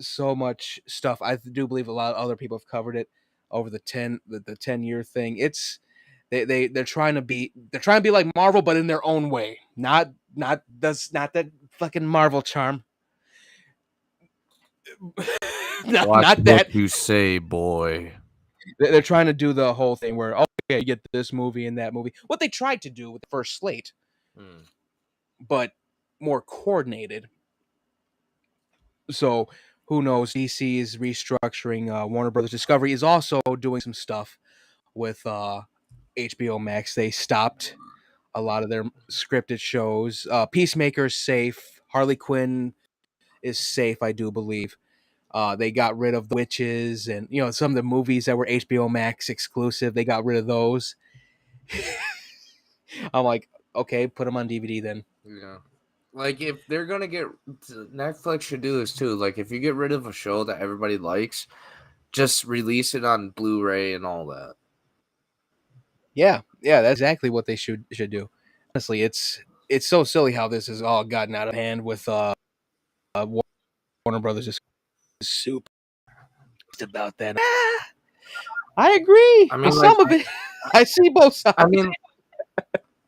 so much stuff. I do believe a lot of other people have covered it over the 10-year thing. They're trying to be like Marvel, but in their own way. Not that fucking Marvel charm. not that you say, boy. They're trying to do the whole thing where, okay, you get this movie and that movie. What they tried to do with the first slate, but more coordinated. So who knows? DC is restructuring. Warner Brothers Discovery is also doing some stuff with HBO Max. They stopped a lot of their scripted shows. Peacemaker's safe. Harley Quinn is safe, I do believe. They got rid of the Witches and, you know, some of the movies that were HBO Max exclusive. They got rid of those. I'm like, okay, put them on DVD then. Yeah. Like, if they're going to get... Netflix should do this, too. Like, if you get rid of a show that everybody likes, just release it on Blu-ray and all that. Yeah, that's exactly what they should do. Honestly, it's so silly how this has all gotten out of hand with Warner Brothers is super about that. I agree. I mean, some of it. I see both sides.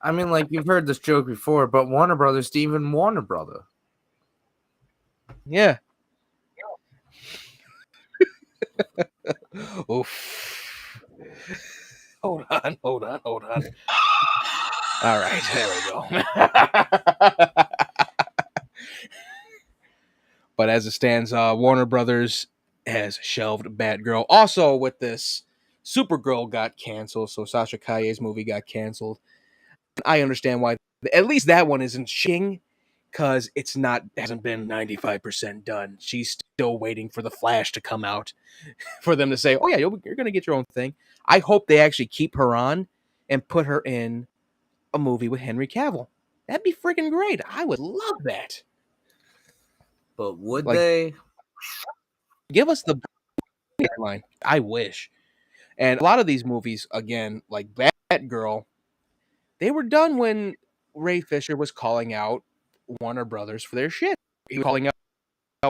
I mean, like, you've heard this joke before, but Warner Brothers, even Warner Brother. Yeah. Oof. Hold on. All right, there we go. But as it stands, Warner Brothers has shelved Batgirl. Also, with this, Supergirl got canceled, so Sasha Calle's movie got canceled. I understand why. At least that one isn't shing, because it's not hasn't been 95% done. She's still waiting for the Flash to come out for them to say, "Oh yeah, you're gonna get your own thing." I hope they actually keep her on and put her in a movie with Henry Cavill. That'd be freaking great. I would love that. But would Like, they? give us the line. I wish. And a lot of these movies, again, like Batgirl, they were done when Ray Fisher was calling out Warner Brothers for their shit. He was calling out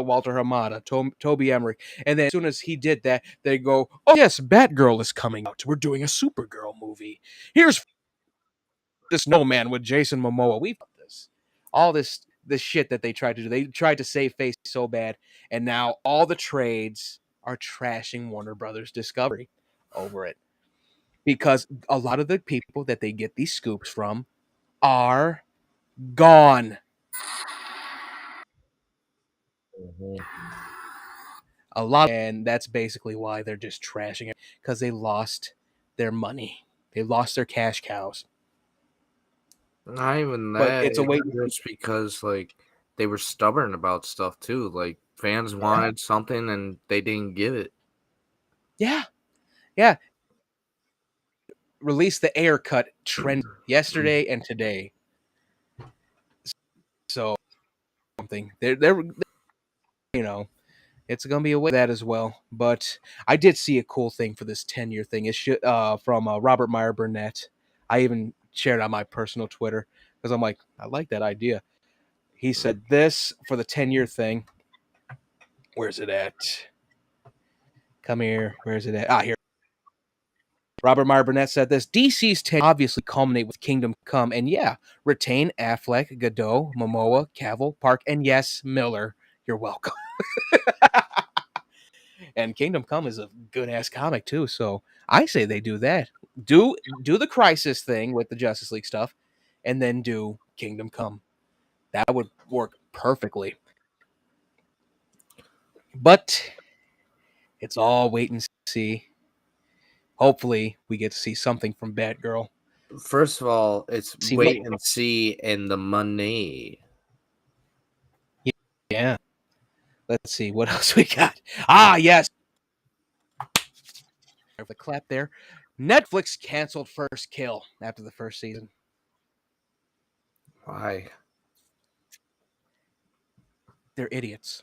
Walter Hamada, Toby Emmerich. And then as soon as he did that, they go, "Oh, yes, Batgirl is coming out. We're doing a Supergirl movie. Here's the Snowman with Jason Momoa." We've got this. All this shit that they tried to do. They tried to save face so bad. And now all the trades are trashing Warner Brothers Discovery over it. Because a lot of the people that they get these scoops from are gone. Mhm. A lot, and that's basically why they're just trashing it, because they lost their money. They lost their cash cows. Not even But that. it's a It's way. just because like they were stubborn about stuff too. Like fans wanted something and they didn't give it. Yeah, yeah. Release the air cut trend yesterday and today. So something they're you know it's gonna be a way that as well. But I did see a cool thing for this 10-year thing. It's from Robert Meyer Burnett. I even shared on my personal Twitter because I'm like, I like that idea. He said this for the 10-year thing. Where's it at? Come here. Where's it at? Ah, here. Robert Meyer Burnett said this: DC's 10 obviously culminate with Kingdom Come, and yeah, retain Affleck, Godot, Momoa, Cavill, Park, and yes, Miller. You're welcome. And Kingdom Come is a good ass comic too, so I say they do that. Do the Crisis thing with the Justice League stuff, and then do Kingdom Come. That would work perfectly. But it's all wait and see. Hopefully, we get to see something from Batgirl. First of all, it's See wait what? and see and the money. Yeah. Let's see what else we got. Ah, yes. The clap there. Netflix canceled First Kill after the first season. Why? They're idiots.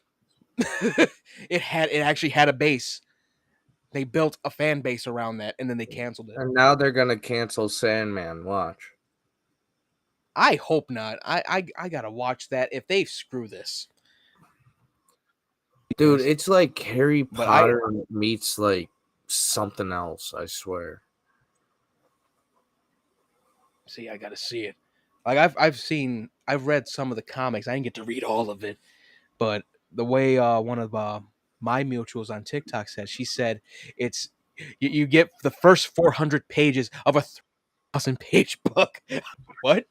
It actually had a base. They built a fan base around that, and then they canceled it. And now they're gonna cancel Sandman. Watch. I hope not. I gotta watch that if they screw this. Dude, it's like Harry But Potter meets like something else, I swear. I gotta see it. Like I've read some of the comics. I didn't get to read all of it, but the way one of my mutuals on TikTok said, she said it's you get the first 400 pages of a 1,000-page book. What?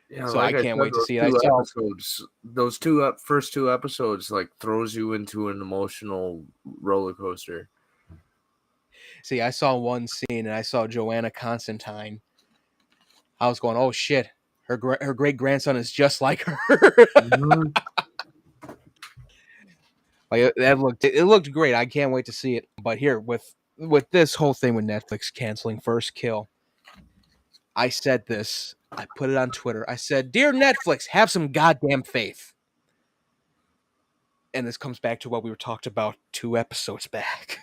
Yeah, So I like I can't said, wait to those see it. two episodes, those first two episodes, like throws you into an emotional roller coaster. See, I saw one scene and I saw Joanna Constantine. I was going, "Oh shit, her great grandson is just like her." Mhm. Like it looked great. I can't wait to see it. But here with this whole thing with Netflix canceling First Kill, I said this. I put it on Twitter. I said, "Dear Netflix, have some goddamn faith." And this comes back to what we were talked about 2 episodes back.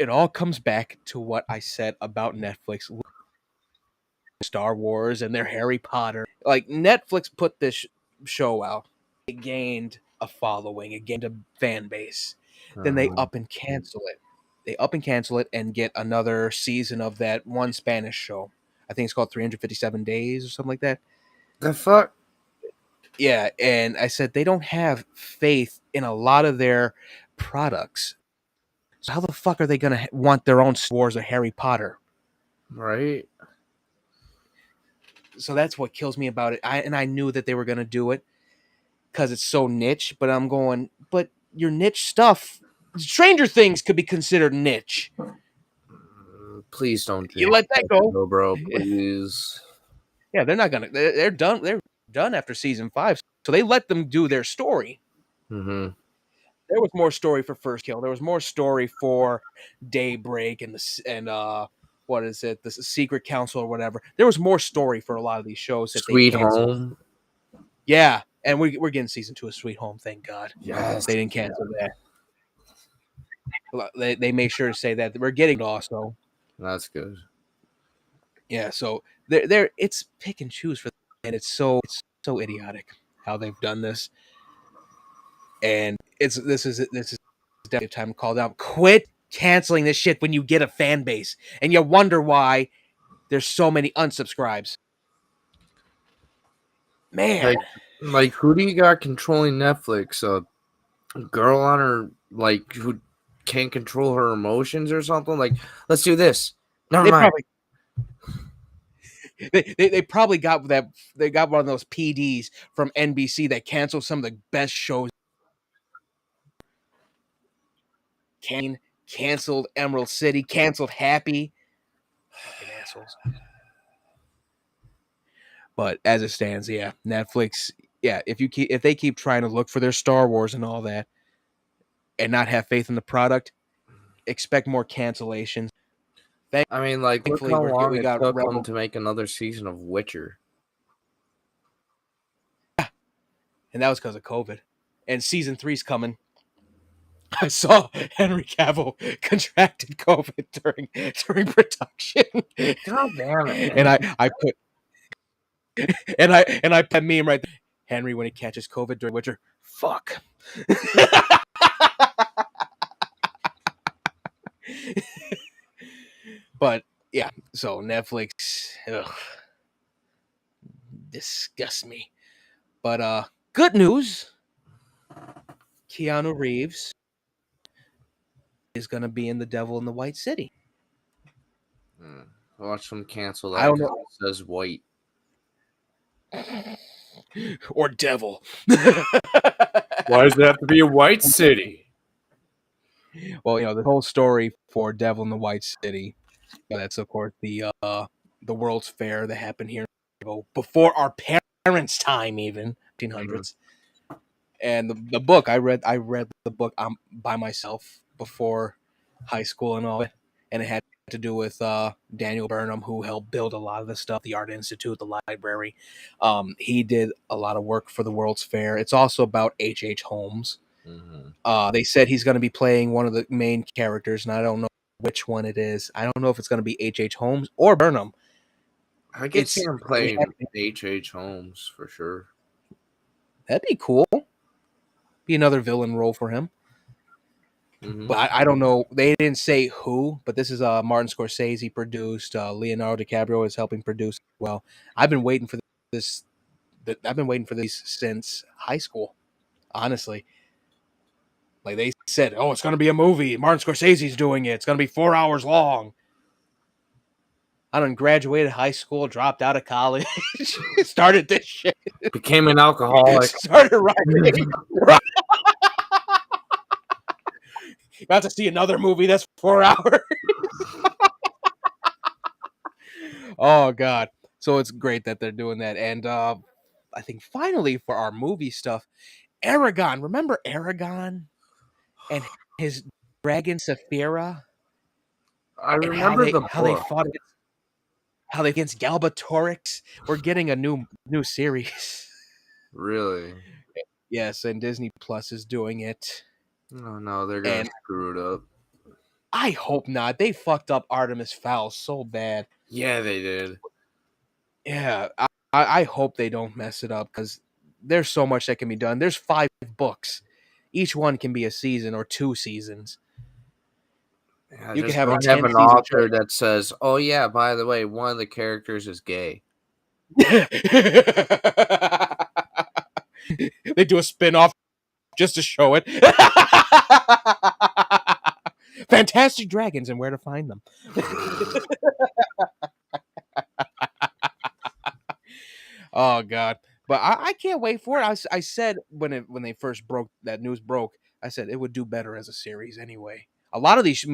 It all comes back to what I said about Netflix, Star Wars, and their Harry Potter. Like Netflix put this show out, it gained a following, it gained a fan base. Then they up and cancel it. They up and cancel it and get another season of that one Spanish show. I think it's called 357 Days or something like that. The fuck? Yeah, and I said they don't have faith in a lot of their products. So how the fuck are they gonna want their own Star Wars or Harry Potter? Right. So that's what kills me about it. I knew that they were gonna do it because it's so niche. But I'm going, but your niche stuff, Stranger Things could be considered niche. Please don't. You let that go, bro. Please. Yeah, they're not gonna. They're done. They're done after season 5. So they let them do their story. Mm-hmm. There was more story for First Kill. There was more story for Daybreak and what is it? The Secret Council or whatever. There was more story for a lot of these shows that Sweet they canceled. Home. Yeah, and we're getting season 2 of Sweet Home. Thank God. Yes. They didn't cancel that. They made sure to say that we're getting it also. That's good. Yeah, so they're it's pick and choose for them, and it's so idiotic how they've done this. And this is definitely time to call down. Quit canceling this shit when you get a fan base, and you wonder why there's so many unsubscribes. Man, Like who do you got controlling Netflix? A girl on her who can't control her emotions or something? Like, let's do this. Never mind. They probably got that. They got one of those PDs from NBC that canceled some of the best shows. Canceled Emerald City, canceled Happy. Fucking assholes. But as it stands, yeah, Netflix. Yeah, if they keep trying to look for their Star Wars and all that, and not have faith in the product, expect more cancellations. I mean, like, look Thankfully, how long we it got took Rebel. them to make another season of Witcher. And that was because of COVID. And season 3's coming. I saw Henry Cavill contracted COVID during production. God damn it! And I put and I put a meme right there. Henry, when he catches COVID during Witcher, fuck. But yeah, so Netflix, disgusts me. But good news, Keanu Reeves is going to be in The Devil in the White City. Watch them cancel that. I don't know. It says white or devil. Why does it have to be a white city? Well, the whole story for Devil in the White City. That's of course the World's Fair that happened here before our parents' time, even 1800s. And the book I read the book by myself before high school and all it, and it had to do with Daniel Burnham, who helped build a lot of the stuff, the Art Institute, the library. He did a lot of work for the World's Fair. It's also about H.H. Holmes. Mm-hmm. They said he's going to be playing one of the main characters, and I don't know which one it is. I don't know if it's going to be H.H. Holmes or Burnham. I could see him playing H.H. Holmes for sure. That'd be cool. Be another villain role for him. Mm-hmm. But I don't know. They didn't say who, but this is Martin Scorsese produced. Leonardo DiCaprio is helping produce. Well, I've been waiting for this. I've been waiting for this since high school. Honestly, like they said, oh, it's going to be a movie. Martin Scorsese's doing it. It's going to be 4 hours long. I done graduated high school, dropped out of college, started this shit, became an alcoholic, started writing. About to see another movie that's 4 hours. Oh God! So it's great that they're doing that, and I think finally for our movie stuff, Aragon. Remember Aragon and his dragon Saphira? I remember how they fought against Galbatorix. We're getting a new series. Really? Yes, and Disney Plus is doing it. Oh no, they're gonna screw it up. I hope not. They fucked up Artemis Fowl so bad. Yeah, they did. Yeah, I hope they don't mess it up because there's so much that can be done. There's 5 books. Each one can be a season or 2 seasons. Yeah, you can have an author that says, "Oh yeah, by the way, one of the characters is gay." They do a spin-off. just to show it. Fantastic dragons and where to find them. Oh God! But I can't wait for it. I said when they first broke that news broke, I said it would do better as a series anyway. A lot of these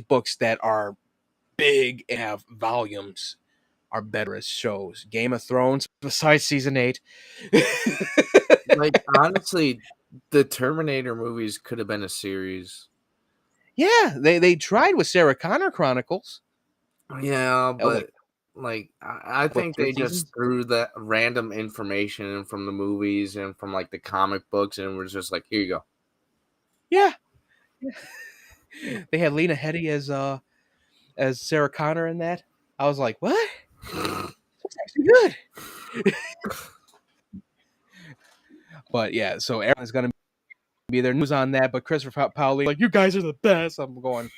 books that are big and have volumes are better as shows. Game of Thrones, besides season 8. Like honestly, the Terminator movies could have been a series. Yeah, they tried with Sarah Connor Chronicles. Yeah, but like I think 3 they just seasons? threw that random information in from the movies and from like the comic books, and was just like, here you go. Yeah. They had Lena Headey as Sarah Connor in that. I was like, what? That's actually good. But yeah, so everyone's gonna be their news on that. But Christopher Paoli, like, you guys are the best. I'm going.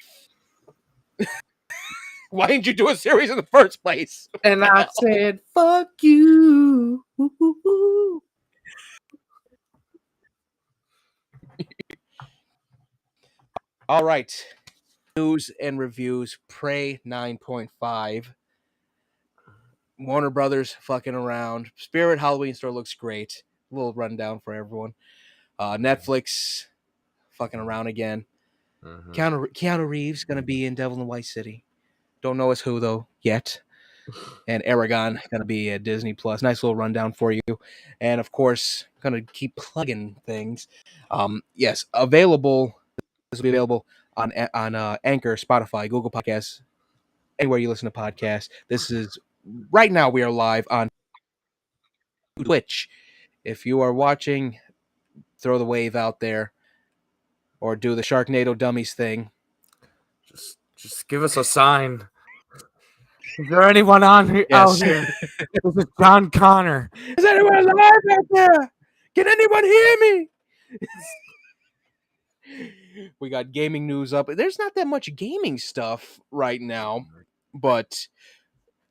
Why didn't you do a series in the first place? And I said, fuck you. All right. News and reviews. Prey 9.5. Warner Brothers fucking around. Spirit Halloween store looks great. A little rundown for everyone. Netflix fucking around again. Mm-hmm. Keanu Reeves gonna be in Devil in White City. Don't know as who though yet. And Aragon gonna be at Disney Plus. Nice little rundown for you. And of course, gonna keep plugging things. Yes, available. This will be available on Anchor, Spotify, Google Podcasts, anywhere you listen to podcasts. This is right now. We are live on Twitch. If you are watching, throw the wave out there, or do the Sharknado Dummies thing. Just give us a sign. Is there anyone out here? This is John Connor. Is anyone alive out there? Can anyone hear me? We got gaming news up. There's not that much gaming stuff right now, but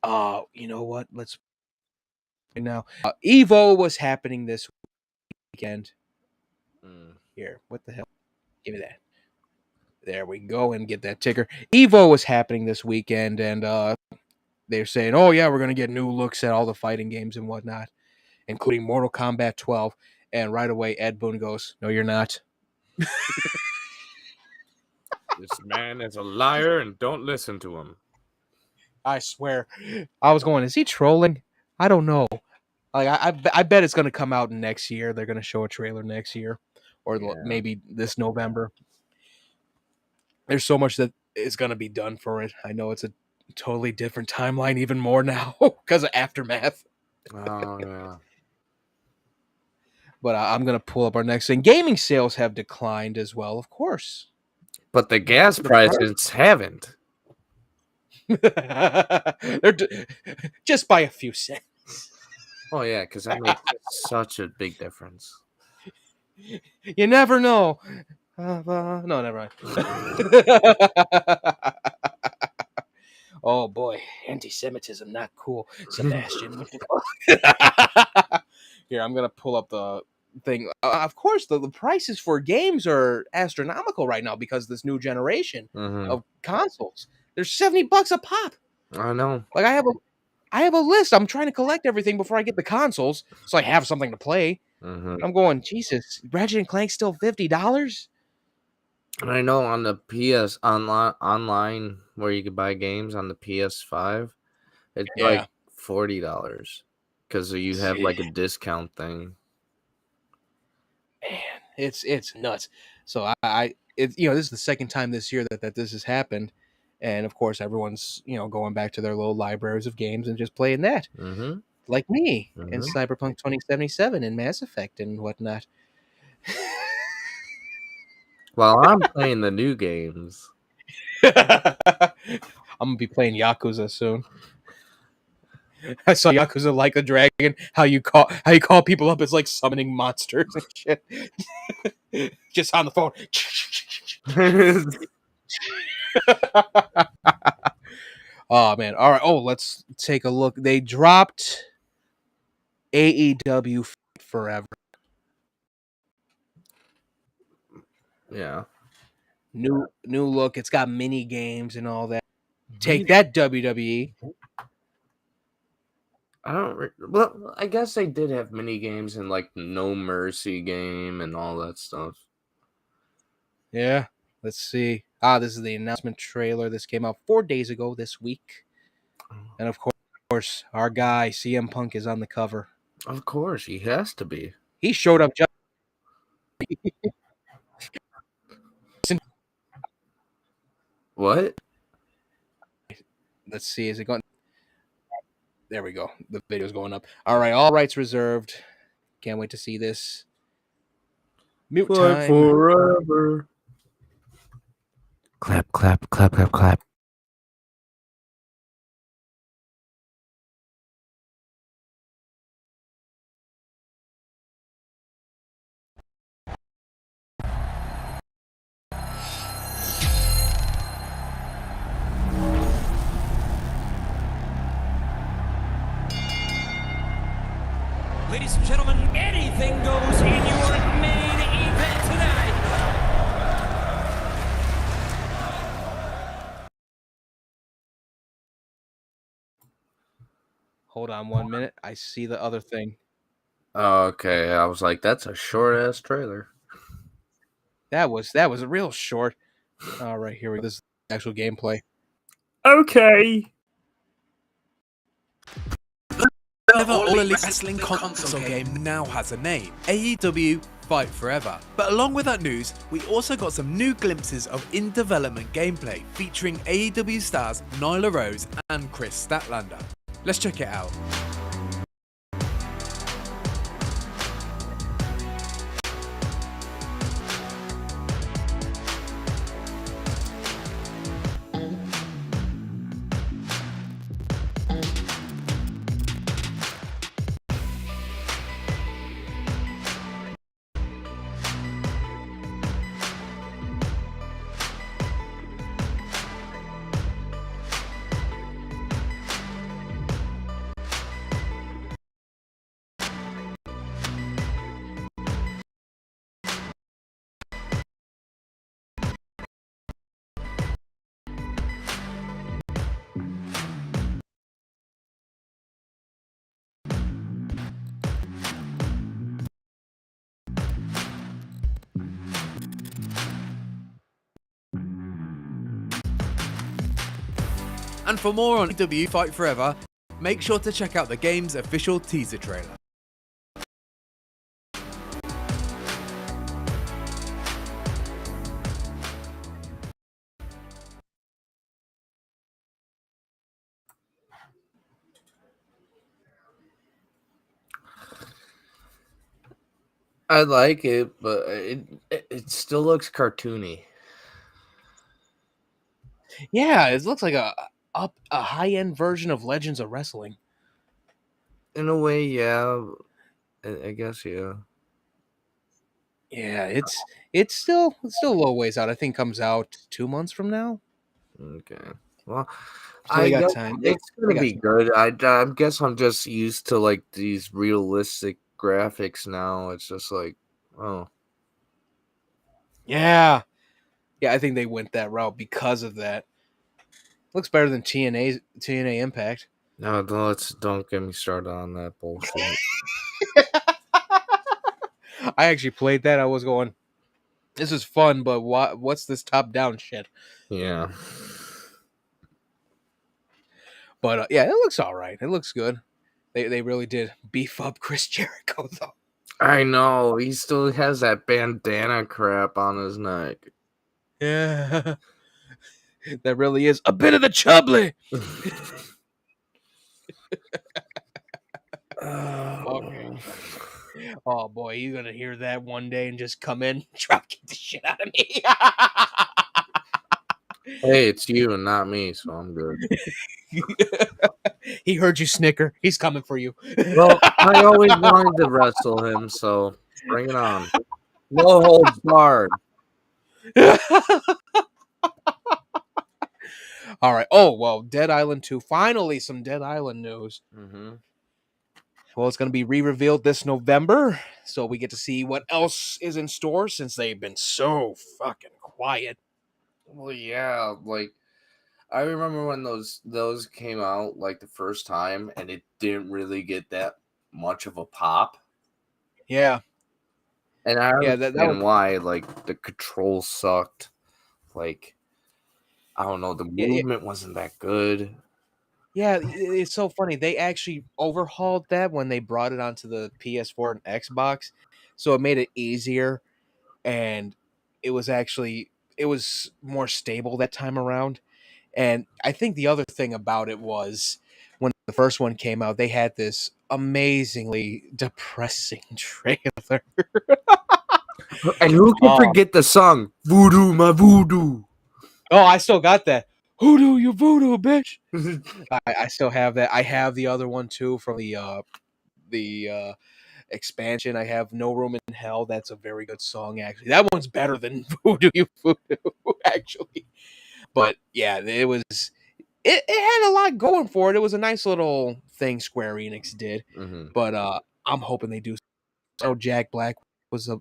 you know what? Let's now. Evo was happening this weekend. Here, what the hell? Give me that. There we go, and get that ticker. Evo was happening this weekend, and they're saying, "Oh yeah, we're gonna get new looks at all the fighting games and whatnot, including Mortal Kombat 12." And right away, Ed Boon goes, "No, you're not." This man is a liar, and don't listen to him. I swear. I was going, is he trolling? I don't know. Like I bet it's gonna come out next year. They're gonna show a trailer next year, or maybe this November. There's so much that is gonna be done for it. I know it's a totally different timeline, even more now because of Aftermath. Oh yeah. But I'm gonna pull up our next thing. Gaming sales have declined as well, of course. But the gas prices haven't. They're just by a few cents. Oh yeah, because that makes such a big difference. You never know. No, never mind. Oh boy, anti-Semitism not cool, Sebastian. Here, I'm gonna pull up the thing. Of course, the prices for games are astronomical right now because of this new generation of consoles. They're $70 a pop. I know. Like I have a list. I'm trying to collect everything before I get the consoles, so I have something to play. I'm going, Jesus, Ratchet and Clank still $50. And I know on the PS online where you could buy games on the PS5, it's like $40 because you have like a discount thing. Man, it's nuts. So this is the second time this year that this has happened, and of course everyone's going back to their little libraries of games and just playing that, like me in Cyberpunk 2077 and Mass Effect and whatnot. Well, I'm playing the new games. I'm gonna be playing Yakuza soon. I saw Yakuza Like a Dragon. How you call people up? It's like summoning monsters and shit. Just on the phone. Oh man! All right. Oh, let's take a look. They dropped AEW Forever. Yeah. New look. It's got mini games and all that. Take that, WWE. Well, I guess they did have mini games and like No Mercy game and all that stuff. Yeah. Let's see. This is the announcement trailer. This came out 4 days ago this week. And of course, our guy CM Punk is on the cover. Of course, he has to be. He showed up just What? Let's see. Is it going? There we go. The video's going up. All right. All rights reserved. Can't wait to see this. Mute Fight time. forever. Clap, clap, clap, clap, clap. Ladies and gentlemen, anything goes in your main event tonight. Hold on 1 minute. I see the other thing. Okay, I was like, that's a short ass trailer. That was real short. All right, here we go. This is the actual gameplay. Okay. The All Elite Wrestling console game now has a name, AEW Fight Forever. But along with that news, we also got some new glimpses of in-development gameplay featuring AEW stars Nyla Rose and Chris Statlander. Let's check it out. And for more on AEW Fight Forever, make sure to check out the game's official teaser trailer. I like it, but it still looks cartoony. Yeah, it looks like a high end version of Legends of Wrestling. In a way, yeah. I guess, yeah. Yeah, it's still a little ways out. I think comes out 2 months from now. Okay. Well, So they I got guess time. it's They gonna got be time. good. I guess I'm just used to like these realistic graphics now. It's just like, oh, Yeah. Yeah, I think they went that route because of that. Looks better than TNA Impact. no, don't get me started on that bullshit. I actually played that. I was going, this is fun, but what's this top down shit? Yeah. But yeah, it looks all right. It looks good. They really did beef up Chris Jericho though. I know he still has that bandana crap on his neck. Yeah, that really is a bit of the chubbly. Okay. Oh boy, you're gonna hear that one day and just come in, drop kick the shit out of me. Hey, it's you and not me, so I'm good. He heard you snicker. He's coming for you. Well, I always wanted to wrestle him, so bring it on. No holds barred. All right. Oh well, Dead Island 2. Finally, some Dead Island news. Mm-hmm. Well, it's going to be re-revealed this November, so we get to see what else is in store since they've been so fucking quiet. Well, yeah, like I remember when those came out like the first time, and it didn't really get that much of a pop. Yeah, and I yeah, understand was, why. Like the control sucked. Like I don't know, the movement wasn't that good. yeah. It's so funny. They actually overhauled that when they brought it onto the PS4 and Xbox, so it made it easier, and it was more stable that time around. And I think the other thing about it was when the first one came out, they had this amazingly depressing trailer. And who can Oh, forget the song "Voodoo My Voodoo"? I still got that. Hoodoo, you voodoo, bitch. I still have that. I have the other one too from the expansion. I have No Room in Hell. That's a very good song, actually. That one's better than Voodoo, you voodoo, actually. But yeah, it had a lot going for it. It was a nice little thing Square Enix did. But I'm hoping they do. So Jack Black was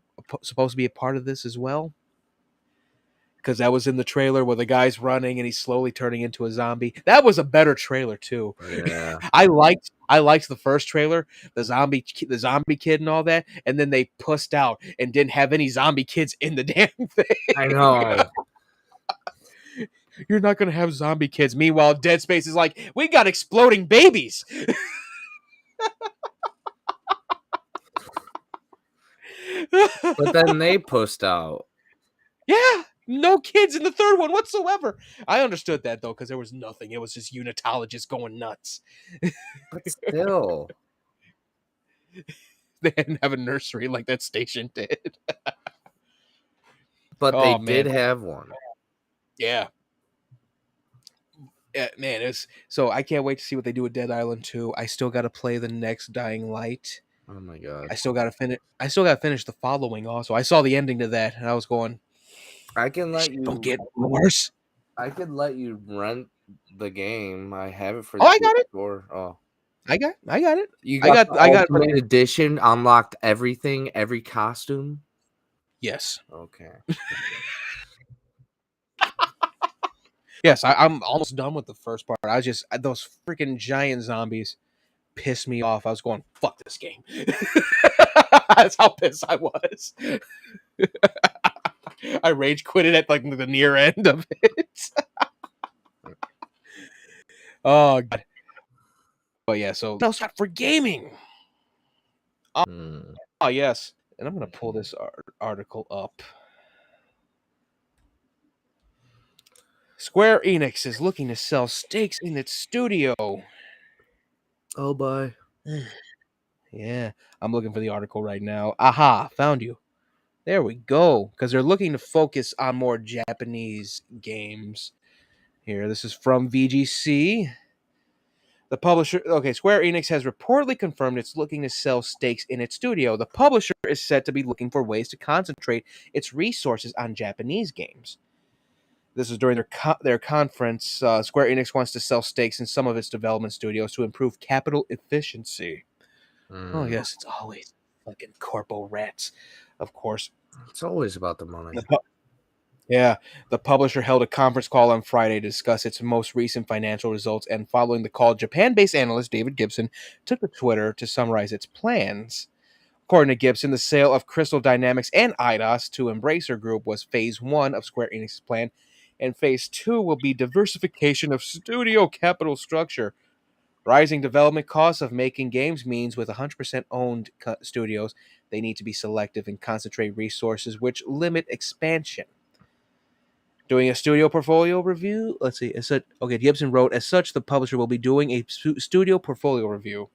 supposed to be a part of this as well, because that was in the trailer where the guy's running and he's slowly turning into a zombie. That was a better trailer too. Yeah. I liked the first trailer, the zombie kid and all that, and then they pussed out and didn't have any zombie kids in the damn thing. I know. You're not gonna have zombie kids. Meanwhile, Dead Space is like, we got exploding babies. But then they pushed out. Yeah, no kids in the third one whatsoever. I understood that though, because there was nothing. It was just unitologists going nuts. But still. They didn't have a nursery like that station did. But they did have one. Yeah. Yeah, man, so I can't wait to see what they do with Dead Island 2. I still got to play the next Dying Light. Oh my god. I still got to finish the following also. I saw the ending to that and I was going, I can let you don't get worse. I could let you rent the game. I have it for the I got it. Oh. I got it. You got the Ultimate Edition, unlocked everything, every costume? Yes. Okay. Yes, I'm almost done with the first part. Those freaking giant zombies pissed me off. I was going, fuck this game. That's how pissed I was. I rage quitted at like the near end of it. Oh god. But yeah, so no stop for gaming. Oh yes, and I'm gonna pull this article up. Square Enix is looking to sell stakes in its studio. Oh boy. Yeah, I'm looking for the article right now. Aha, found you. There we go. Because they're looking to focus on more Japanese games. Here, this is from VGC. The publisher, Square Enix has reportedly confirmed it's looking to sell stakes in its studio. The publisher is said to be looking for ways to concentrate its resources on Japanese games. This is during their conference. Square Enix wants to sell stakes in some of its development studios to improve capital efficiency. Oh, yes, it's always fucking corpo rats, of course. It's always about the money. The publisher held a conference call on Friday to discuss its most recent financial results, and following the call, Japan-based analyst David Gibson took to Twitter to summarize its plans. According to Gibson, the sale of Crystal Dynamics and Eidos to Embracer Group was Phase 1 of Square Enix's plan, and Phase 2 will be diversification of studio capital structure. Rising development costs of making games means with 100% owned studios, they need to be selective and concentrate resources, which limit expansion. Doing a studio portfolio review? Let's see. Gibson wrote, as such, the publisher will be doing a studio portfolio review.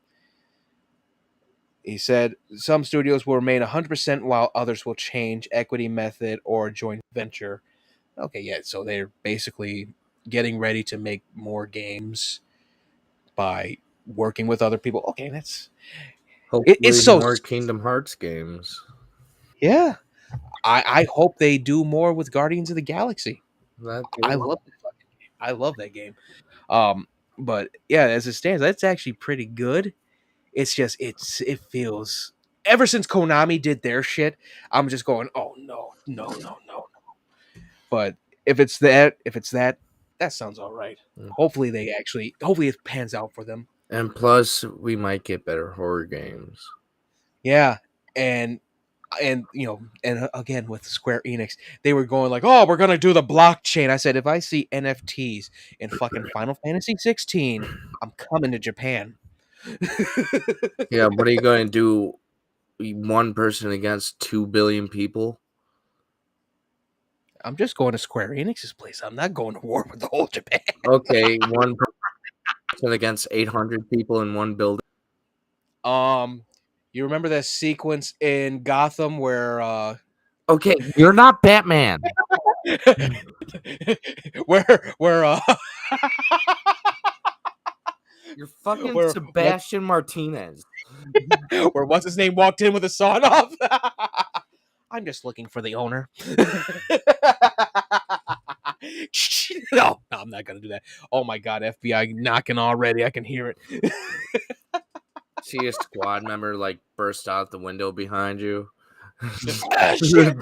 He said, some studios will remain 100% while others will change equity method or joint venture. Okay, yeah, so they're basically getting ready to make more games by working with other people. Okay, that's... Hopefully it's so more Kingdom Hearts games. Yeah. I hope they do more with Guardians of the Galaxy. I love that game. But yeah, as it stands, that's actually pretty good. It's just it feels. Ever since Konami did their shit, I'm just going, oh no, no, no, no. But if it's that, that sounds all right. Hopefully it pans out for them. And plus, we might get better horror games. Yeah, and and again with Square Enix, they were going like, oh, we're gonna do the blockchain. I said, if I see NFTs in fucking Final Fantasy 16, I'm coming to Japan. Yeah, what are you going to do? One person against 2 billion people? I'm just going to Square Enix's place. I'm not going to war with the whole Japan. Okay, one person against 800 people in one building. You remember that sequence in Gotham where Okay, you're not Batman. where You're fucking Where- Sebastian Martinez. where what's his name walked in with a sawn off. I'm just looking for the owner. No, I'm not gonna do that. Oh my god, FBI knocking already. I can hear it. See a squad member like burst out the window behind you. Ah, shit.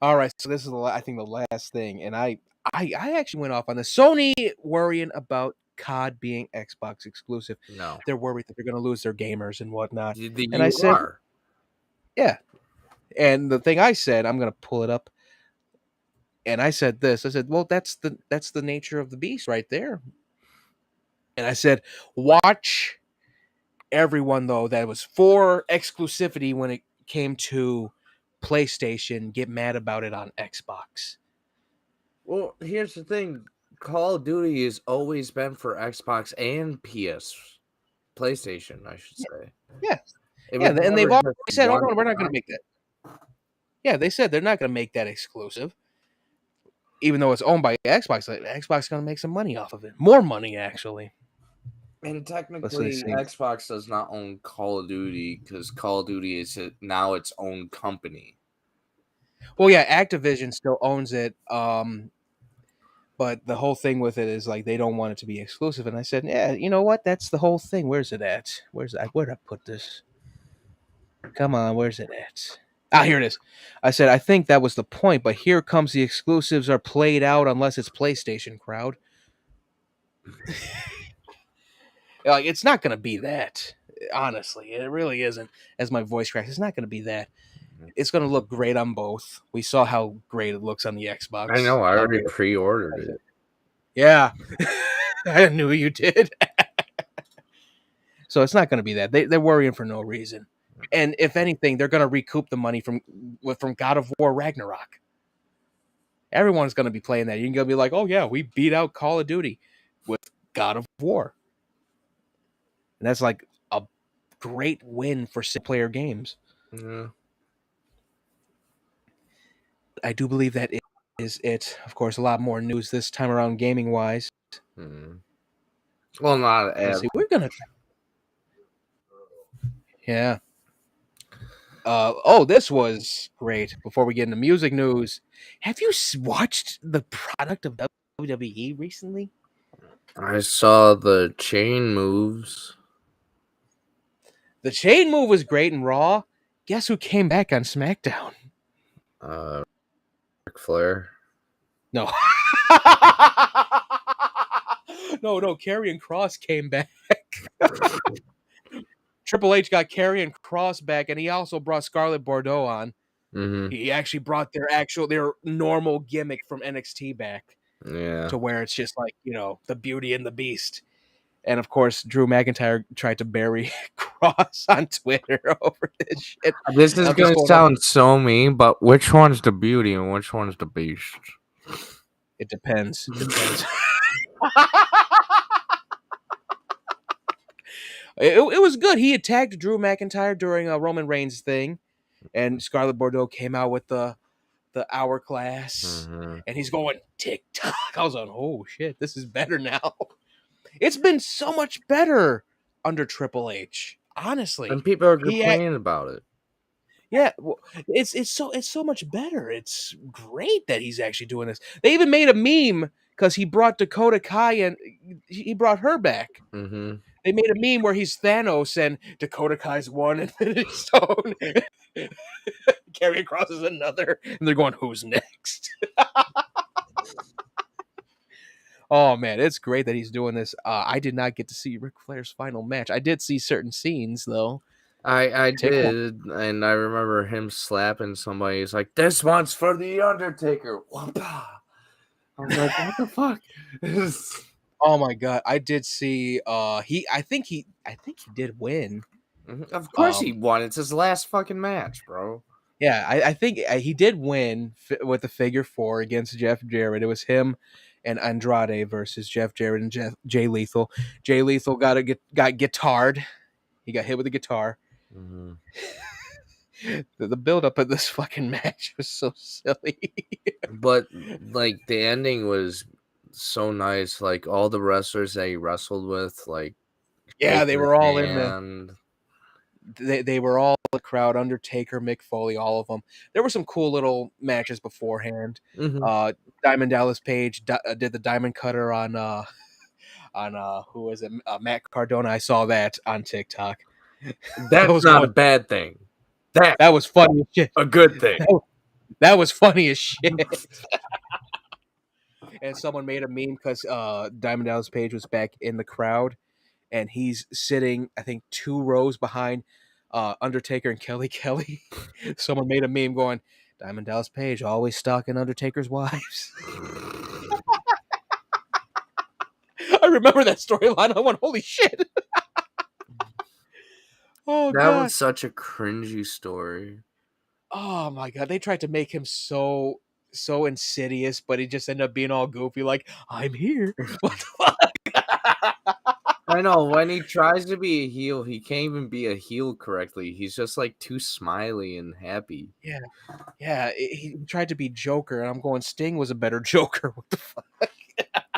All right, so this is I think the last thing, and I actually went off on the Sony worrying about COD being Xbox exclusive. No, They're worried that they're going to lose their gamers and whatnot. and I said, are. yeah. And the thing I said, I'm going to pull it up. And I said this. I said, well, that's the nature of the beast right there. And I said, watch everyone though that was for exclusivity when it came to PlayStation get mad about it on Xbox. Well, here's the thing. Call of Duty has always been for Xbox and PlayStation, I should say. Yeah. It Yeah, was and they've never already just said, oh, one no, we're not going to make that. Yeah, they said they're not going to make that exclusive. Even though it's owned by Xbox, like, Xbox is going to make some money off of it. More money, actually. And technically, Xbox does not own Call of Duty because Call of Duty is now its own company. Well, yeah, Activision still owns it. But the whole thing with it is like they don't want it to be exclusive. And I said, yeah, you know what? That's the whole thing. Where's it at? Where'd I put this? Come on, where's it at? Ah, here it is. I said, I think that was the point, but here comes the exclusives are played out unless it's PlayStation crowd. Like, it's not going to be that. Honestly, it really isn't. As my voice cracks, it's not going to be that. It's going to look great on both. We saw how great it looks on the Xbox. I know. I already pre-ordered it. Yeah. I knew you did. So it's not going to be that. They're worrying for no reason. And if anything, they're going to recoup the money from God of War Ragnarok. Everyone's going to be playing that. You're going to be like, oh, yeah, we beat out Call of Duty with God of War. And that's like a great win for single-player games. Yeah. I do believe that is it. Of course, a lot more news this time around gaming-wise. Well, not as... We're going to... Yeah. This was great. Before we get into music news, have you watched the product of WWE recently? I saw the chain moves. The chain move was great in Raw. Guess who came back on SmackDown? Ric Flair. No. No. Karrion Kross came back. Triple H got Karrion Kross back, and he also brought Scarlett Bordeaux on. Mm-hmm. He actually brought their normal gimmick from NXT back. Yeah. To where it's just like, the Beauty and the Beast. And of course, Drew McIntyre tried to bury Kross on Twitter over this shit. This is going to sound so mean, but which one's the Beauty and which one's the Beast? It depends. It was good. He attacked Drew McIntyre during a Roman Reigns thing, and Scarlett Bordeaux came out with the hourglass, and he's going tick-tock. I was like, oh, shit, this is better now. It's been so much better under Triple H, honestly. And people are complaining about it. Yeah, well, it's so much better. It's great that he's actually doing this. They even made a meme because he brought Dakota Kai and he brought her back. Mm-hmm. They made a meme where he's Thanos and Dakota Kai's one Infinity Stone. Carry Cross is another. And they're going, who's next? Oh, man, it's great that he's doing this. I did not get to see Ric Flair's final match. I did see certain scenes, though. I did, and I remember him slapping somebody. He's like, "This one's for the Undertaker." Whoppa! I was like, "What the fuck?" Oh my god, I did see. I think he did win. Of course he won. It's his last fucking match, bro. Yeah, I think he did win with the figure 4 against Jeff Jarrett. It was him and Andrade versus Jeff Jarrett and Jay Lethal. Jay Lethal got guitarred. He got hit with a guitar. Mm-hmm. The build up of this fucking match was so silly. But like the ending was so nice. Like all the wrestlers that he wrestled with, like Yeah, they were all in the. They were all the crowd. Undertaker, Mick Foley, all of them. There were some cool little matches beforehand. Mm-hmm. Diamond Dallas Page did the Diamond Cutter on who was it? Matt Cardona. I saw that on TikTok. That's not a bad thing. That was funny as shit. A good thing. That was funny as shit. And someone made a meme because Diamond Dallas Page was back in the crowd, and he's sitting, I think, 2 rows behind Undertaker and Kelly Kelly. Someone made a meme going, Diamond Dallas Page always stalking Undertaker's wives. I remember that storyline. I went, holy shit. Oh, that God. was such a cringy story. Oh, my God. They tried to make him so insidious, but he just ended up being all goofy, like, I'm here. What the fuck? I know, when he tries to be a heel, he can't even be a heel correctly. He's just like too smiley and happy. Yeah. He tried to be Joker, and I'm going, Sting was a better Joker. What the fuck?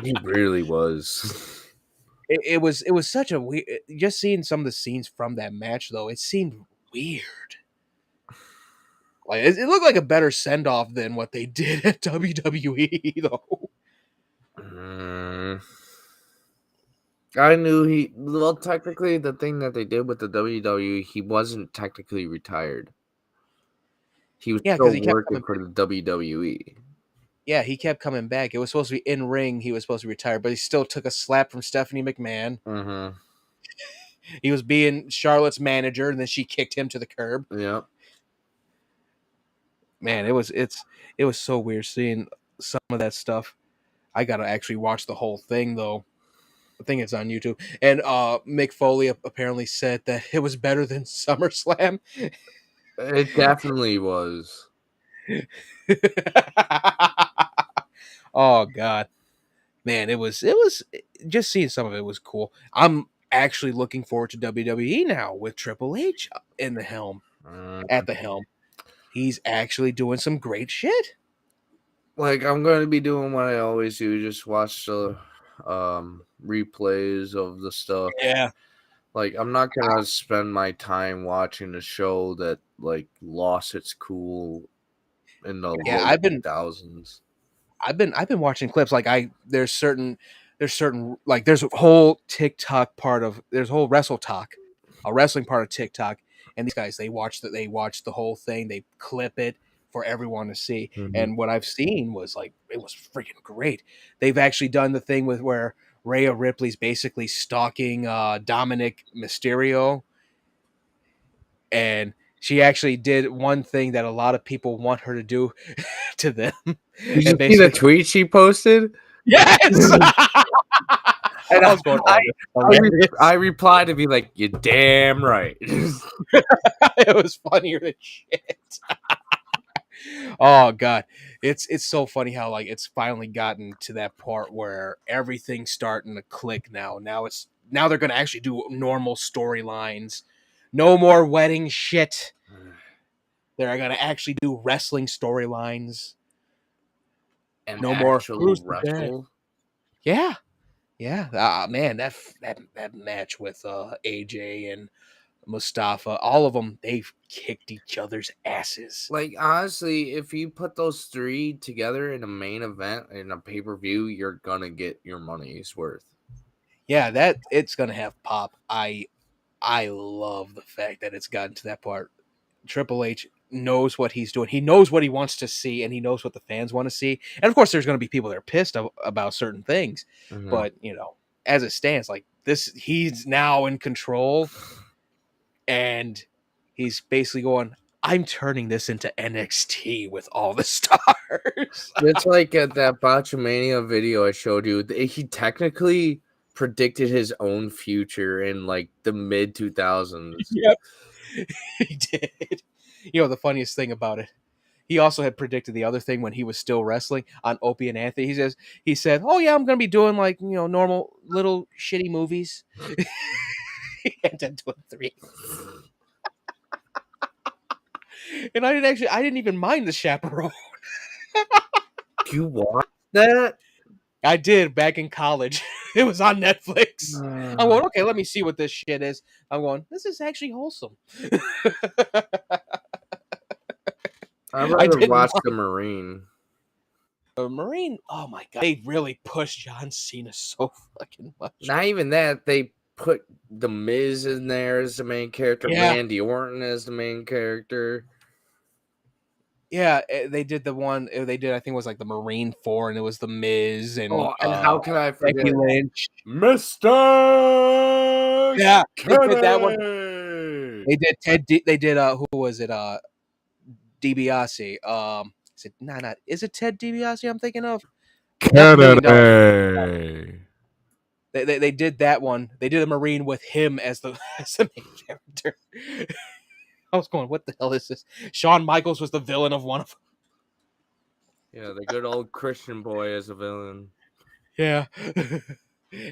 He really was. It was such a weird. Just seeing some of the scenes from that match, though, it seemed weird. Like it looked like a better send off than what they did at WWE, though. I knew well, technically, the thing that they did with the WWE, he wasn't technically retired. He was still working for the WWE. Yeah, he kept coming back. It was supposed to be in ring. He was supposed to retire, but he still took a slap from Stephanie McMahon. Mm-hmm. He was being Charlotte's manager, and then she kicked him to the curb. Yep. Man, it was so weird seeing some of that stuff. I gotta actually watch the whole thing, though. I think it's on YouTube. And Mick Foley apparently said that it was better than SummerSlam. It definitely was. Oh God, man, it was just seeing some of it was cool. I'm actually looking forward to WWE now with Triple H in the helm. At the helm, he's actually doing some great shit. Like I'm going to be doing what I always do, just watch the replays of the stuff. Yeah. Like I'm not gonna spend my time watching a show that like lost its cool in the low thousands. I've been watching clips. Like there's certain like there's a whole TikTok part of there's a whole Wrestle Talk, a wrestling part of TikTok, and these guys they watch the whole thing, they clip it for everyone to see. Mm-hmm. And what I've seen was like it was freaking great. They've actually done the thing with where Rhea Ripley's basically stalking Dominic Mysterio, and she actually did one thing that a lot of people want her to do to them. Did you see the tweet she posted? Yes. And I replied to be like, "You're damn right." It was funnier than shit. Oh God, it's so funny how like it's finally gotten to that part where everything's starting to click now. Now they're gonna actually do normal storylines. No more wedding shit. They're gonna actually do wrestling storylines. And no more wrestle. Yeah. Man, that match with AJ and Mustafa, all of them, they've kicked each other's asses. Like, honestly, if you put those three together in a main event in a pay-per-view, you're gonna get your money's worth. Yeah, that it's gonna have pop. I love the fact that it's gotten to that part. Triple H knows what he's doing. He knows what he wants to see, and he knows what the fans want to see. And of course, there's going to be people that are pissed about certain things. Mhm. But as it stands, like this, he's now in control, and he's basically going, I'm turning this into NXT with all the stars. It's like at that Botchamania video I showed you. He technically predicted his own future in like the mid 2000s. Yep, he did. The funniest thing about it, he also had predicted the other thing when he was still wrestling on Opie and Anthony. He said, "Oh yeah, I'm gonna be doing like normal little shitty movies." He ended up doing 3. And I didn't even mind the chaperone. You want that? I did back in college. It was on Netflix. I'm going, okay, let me see what this shit is. I'm going, this is actually wholesome. I'd rather watch The Marine. The Marine, oh my god, they really pushed John Cena so fucking much. Not even that, they put The Miz in there as the main character, Randy Orton as the main character. Yeah, they did the one they did. I think it was like the Marine 4, and it was the Miz and how can I forget Becky Lynch, Mr. Yeah, Kenny. they did that one. They did they did who was it? DiBiase. Is it Ted DiBiase I'm thinking of? Kennedy. They did that one. They did a Marine with him as the main character. I was going, what the hell is this? Shawn Michaels was the villain of one of them. Yeah, the good old Christian boy as a villain. Yeah.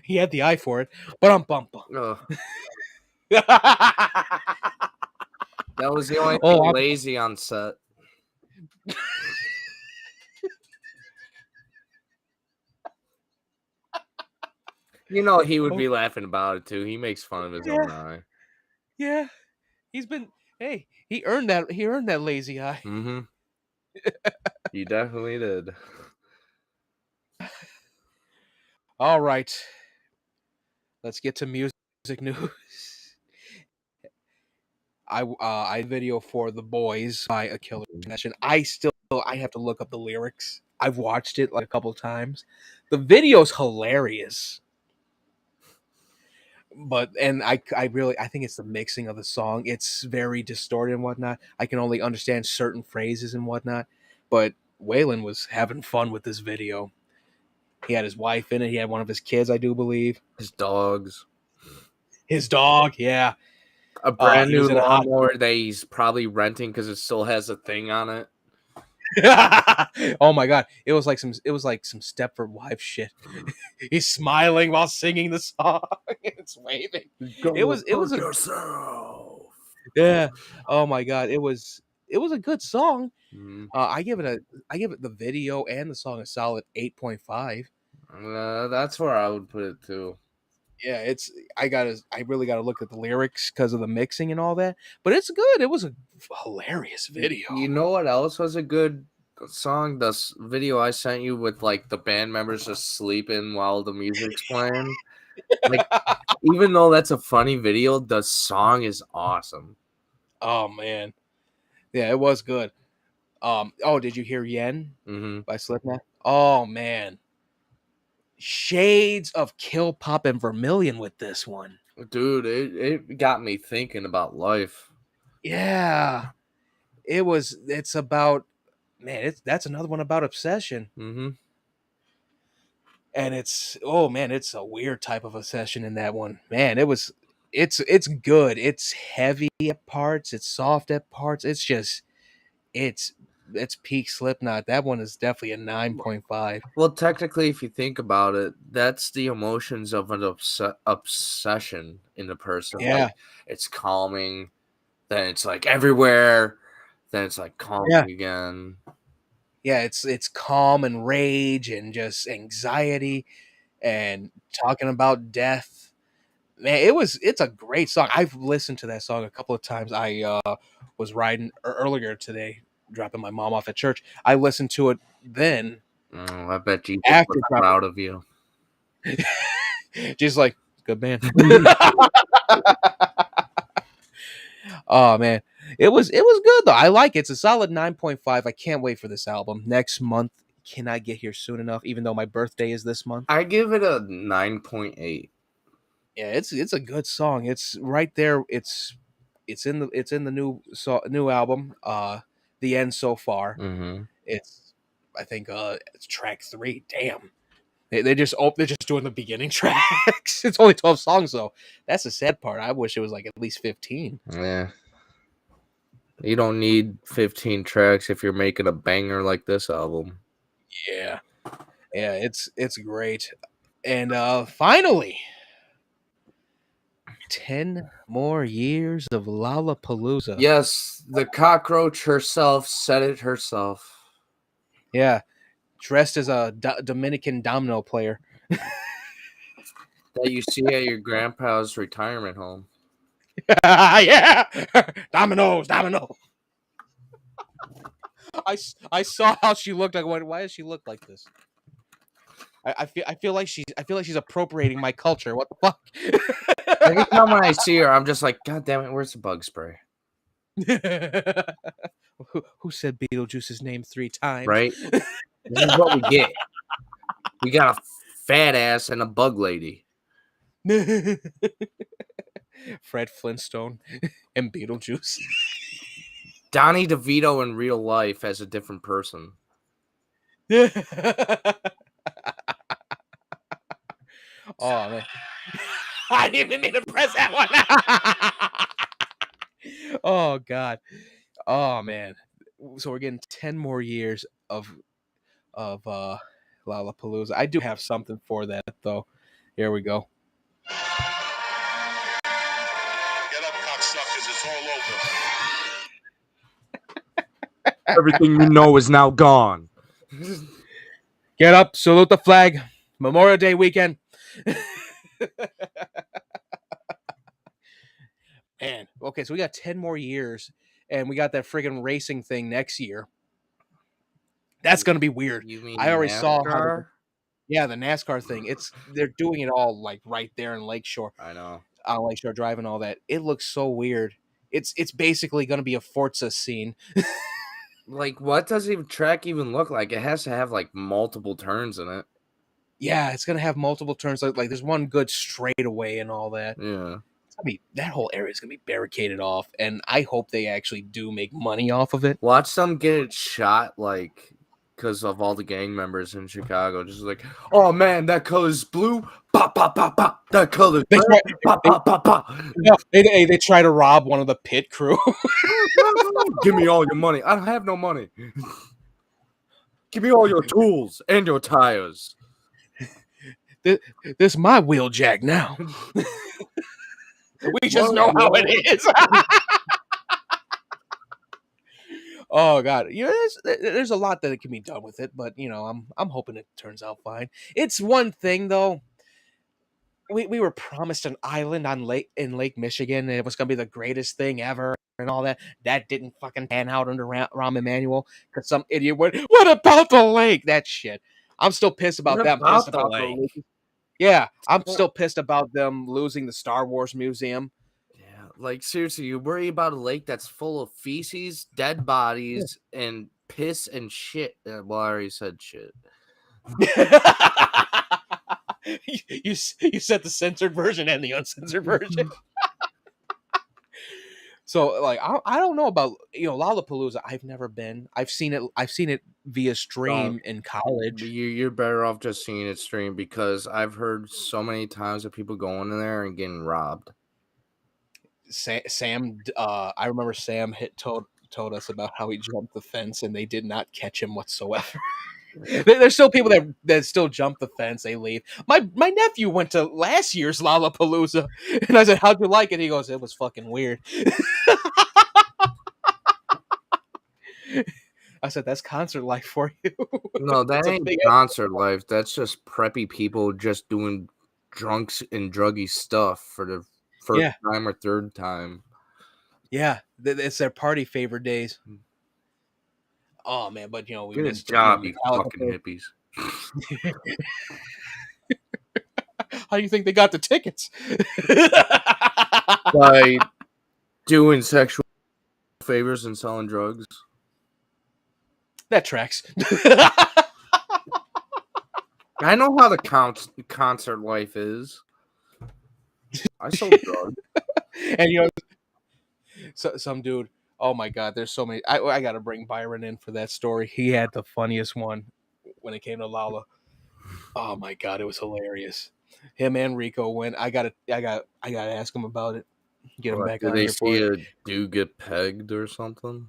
He had the eye for it. But I'm bum. Oh. That was the only thing lazy on set. He would be laughing about it too. He makes fun of his own eye. Yeah. He earned that lazy eye. Mm-hmm. He definitely did. All right. Let's get to music news. I video for The Boys by A Killer Connection. I have to look up the lyrics. I've watched it like a couple of times. The video's hilarious. But I think it's the mixing of the song. It's very distorted and whatnot. I can only understand certain phrases and whatnot. But Waylon was having fun with this video. He had his wife in it. He had one of his kids, I do believe. His dogs. His dog, yeah. A brand new lawnmower that he's probably renting because it still has a thing on it. Oh my god! It was like some Stepford Wives shit. He's smiling while singing the song. It's waving. It was yourself. Yeah. Oh my god! It was a good song. Mm-hmm. I give it the video and the song a solid 8.5. That's where I would put it too. Yeah, I really gotta look at the lyrics because of the mixing and all that. But it's good. It was a hilarious video. You know what else was a good song? The video I sent you with like the band members just sleeping while the music's playing. Like, even though that's a funny video, the song is awesome. Oh man, yeah, it was good. Did you hear Yen by Slipknot? Oh man. Shades of Kill Pop and Vermilion with this one. Dude, it got me thinking about life. Yeah. It's about, man, that's another one about obsession. Mm-hmm. And it's a weird type of obsession in that one. Man, it's good. It's heavy at parts, it's soft at parts. It's just it's peak Slipknot. That one is definitely a 9.5. Well, technically, if you think about it, that's the emotions of an obsession in a person. Yeah. Like, it's calming, then it's like everywhere, then it's like calming again. Yeah, it's calm and rage and just anxiety and talking about death. Man, it's a great song. I've listened to that song a couple of times. I was riding earlier today, dropping my mom off at church. I listened to it then. Oh, I bet Jesus After was proud of you. Just like, good man. Oh man, it was good though. I like it. It's a solid 9.5. I can't wait for this album next month. Cannot get here soon enough. Even though my birthday is this month. I give it a 9.8. Yeah, it's a good song. It's right there. It's in the new album. The End So Far. Mm-hmm. It's I think it's track 3. Damn. They're just doing the beginning tracks. It's only 12 songs though. That's the sad part. I wish it was like at least 15. Yeah. You don't need 15 tracks if you're making a banger like this album. Yeah. Yeah, it's great. And finally 10 more years of Lollapalooza. Yes, the cockroach herself said it herself. Yeah. Dressed as a Dominican domino player. That you see at your grandpa's retirement home. Yeah. Dominoes. I saw how she looked. I went, why does she look like this? I feel like she's appropriating my culture. What the fuck? Every time when I see her, I'm just like, God damn it, where's the bug spray? Who said Beetlejuice's name 3 times? Right? This is what we get. We got a fat ass and a bug lady. Fred Flintstone and Beetlejuice. Donnie DeVito in real life as a different person. Oh man. I didn't even mean to press that one. Oh god. Oh man. So we're getting 10 more years of Lollapalooza. I do have something for that though. Here we go. Get up, cocksuckers, it's all over. Everything you know is now gone. Get up, salute the flag. Memorial Day weekend. Man, okay, so we got 10 more years, and we got that friggin' racing thing next year. That's gonna be weird. You mean I already saw NASCAR? the NASCAR thing. They're doing it all like right there in Lakeshore. I know. On Lakeshore Drive and all that. It looks so weird. It's basically gonna be a Forza scene. Like, what does the track even look like? It has to have like multiple turns in it. Yeah, it's gonna have multiple turns. Like there's one good straightaway and all that. Yeah. That whole area is gonna be barricaded off, and I hope they actually do make money off of it. Watch them get it shot, like, because of all the gang members in Chicago. Just like, oh man, that color's blue. Pop, pop, pop, pop. That color's red. Pop, pop, pop, pop. No, they try to rob one of the pit crew. Give me all your money. I don't have no money. Give me all your tools and your tires. This is my wheeljack now. We just know how it is. Oh god, there's a lot that can be done with it, but I'm hoping it turns out fine. It's one thing though. We were promised an island in Lake Michigan, and it was gonna be the greatest thing ever, and all that. That didn't fucking pan out under Rahm Emanuel because some idiot went, "What about the lake?" That shit. I'm still pissed about that. About the lake? Yeah, I'm still pissed about them losing the Star Wars museum. Yeah, like seriously, you worry about a lake that's full of feces, dead bodies, and piss and shit. Well, I already said shit. you said the censored version and the uncensored version. So like I don't know about Lollapalooza. I've never been. I've seen it via stream in college. You're better off just seeing it stream because I've heard so many times of people going in there and getting robbed. Sam, I remember Sam told us about how he jumped the fence and they did not catch him whatsoever. There's still people that still jump the fence. They leave. My nephew went to last year's Lollapalooza, and I said, "How'd you like it?" He goes, "It was fucking weird." I said, "That's concert life for you." No, that ain't concert life. That's just preppy people just doing drunks and druggy stuff for the first time or third time. Yeah, it's their party favorite days. Oh man, but we Good missed job, you fucking hippies. How do you think they got the tickets? By doing sexual favors and selling drugs. That tracks. I know how the concert life is. I sold drugs. And some dude. Oh my God, there's so many. I got to bring Byron in for that story. He had the funniest one when it came to Lala. Oh my God, it was hilarious. Him and Rico went. I gotta ask him about it. Get him back Did on they here for see it. a dude get pegged or something?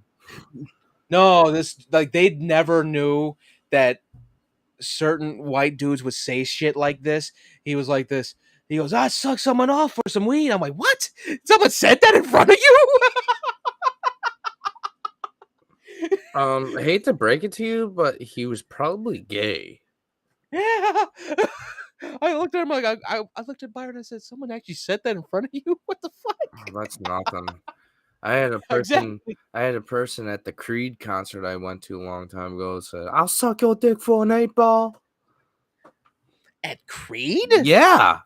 No, they never knew that certain white dudes would say shit like this. He was like this. He goes, "I suck someone off for some weed." I'm like, "What? Someone said that in front of you?" I hate to break it to you, but he was probably gay. Yeah. I looked at him like I looked at Byron and I said, "Someone actually said that in front of you? What the fuck?" Oh, that's nothing. I had a person. Exactly. I had a person at the Creed concert I went to a long time ago said, "I'll suck your dick for an 8-ball." At Creed? Yeah.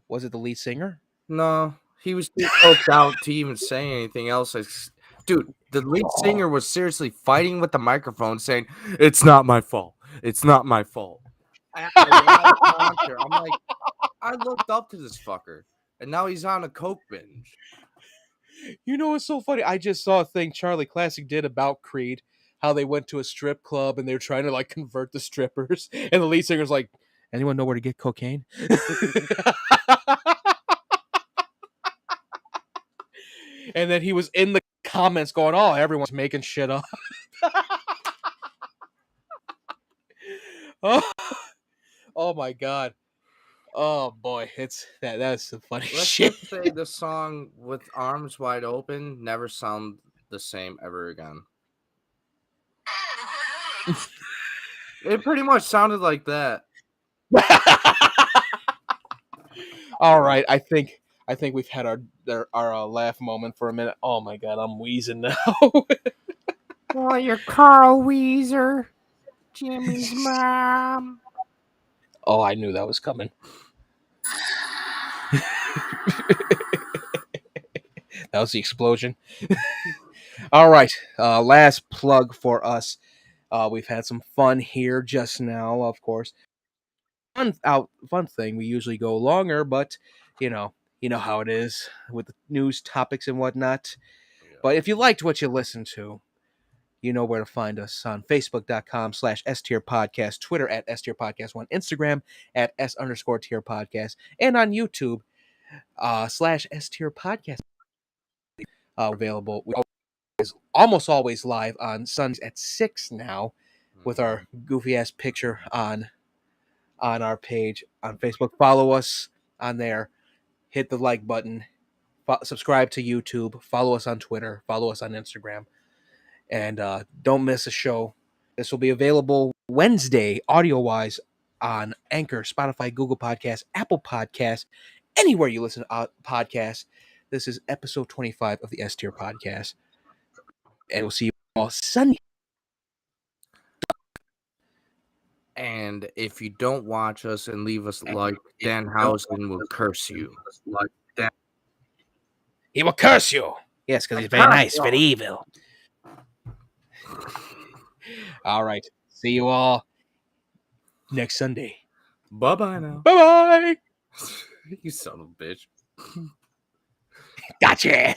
Was it the lead singer? No, he was too coked out to even say anything else. Dude, the lead singer was seriously fighting with the microphone, saying, "It's not my fault. It's not my fault." At a live concert, I'm like, I looked up to this fucker, and now he's on a coke binge. You know what's so funny? I just saw a thing Charlie Classic did about Creed, how they went to a strip club and they were trying to like convert the strippers, and the lead singer's like, "Anyone know where to get cocaine?" And then he was in the comments going, "Oh, everyone's making shit up." Oh my God. Oh boy, that's some funny Let's shit. just say the song "With Arms Wide Open" never sound the same ever again. It pretty much sounded like that. All right, I think we've had our laugh moment for a minute. Oh my God, I'm wheezing now. Well, you're Carl Weezer, Jimmy's mom. Oh, I knew that was coming. That was the explosion. All right, last plug for us. We've had some fun here just now, of course. Fun thing. We usually go longer, but you know how it is with the news topics and whatnot. Yeah. But if you liked what you listened to, you know where to find us on Facebook.com/S-TierPodcast, Twitter at S-TierPodcast1, Instagram at S_TierPodcast, and on YouTube /S-TierPodcast. Available. We almost always live on Sundays at 6 now with our goofy ass picture on our page on Facebook. Follow us on there. Hit the like button. Subscribe to YouTube. Follow us on Twitter. Follow us on Instagram. And don't miss a show. This will be available Wednesday, audio-wise, on Anchor, Spotify, Google Podcasts, Apple Podcasts, anywhere you listen to podcasts. This is episode 25 of the S-Tier Podcast. And we'll see you all Sunday. And if you don't watch us and leave us like, Danhausen will curse you. He will curse you. Yes, because he's very nice, very evil. All right. See you all next Sunday. Bye-bye now. Bye-bye. You son of a bitch. Gotcha.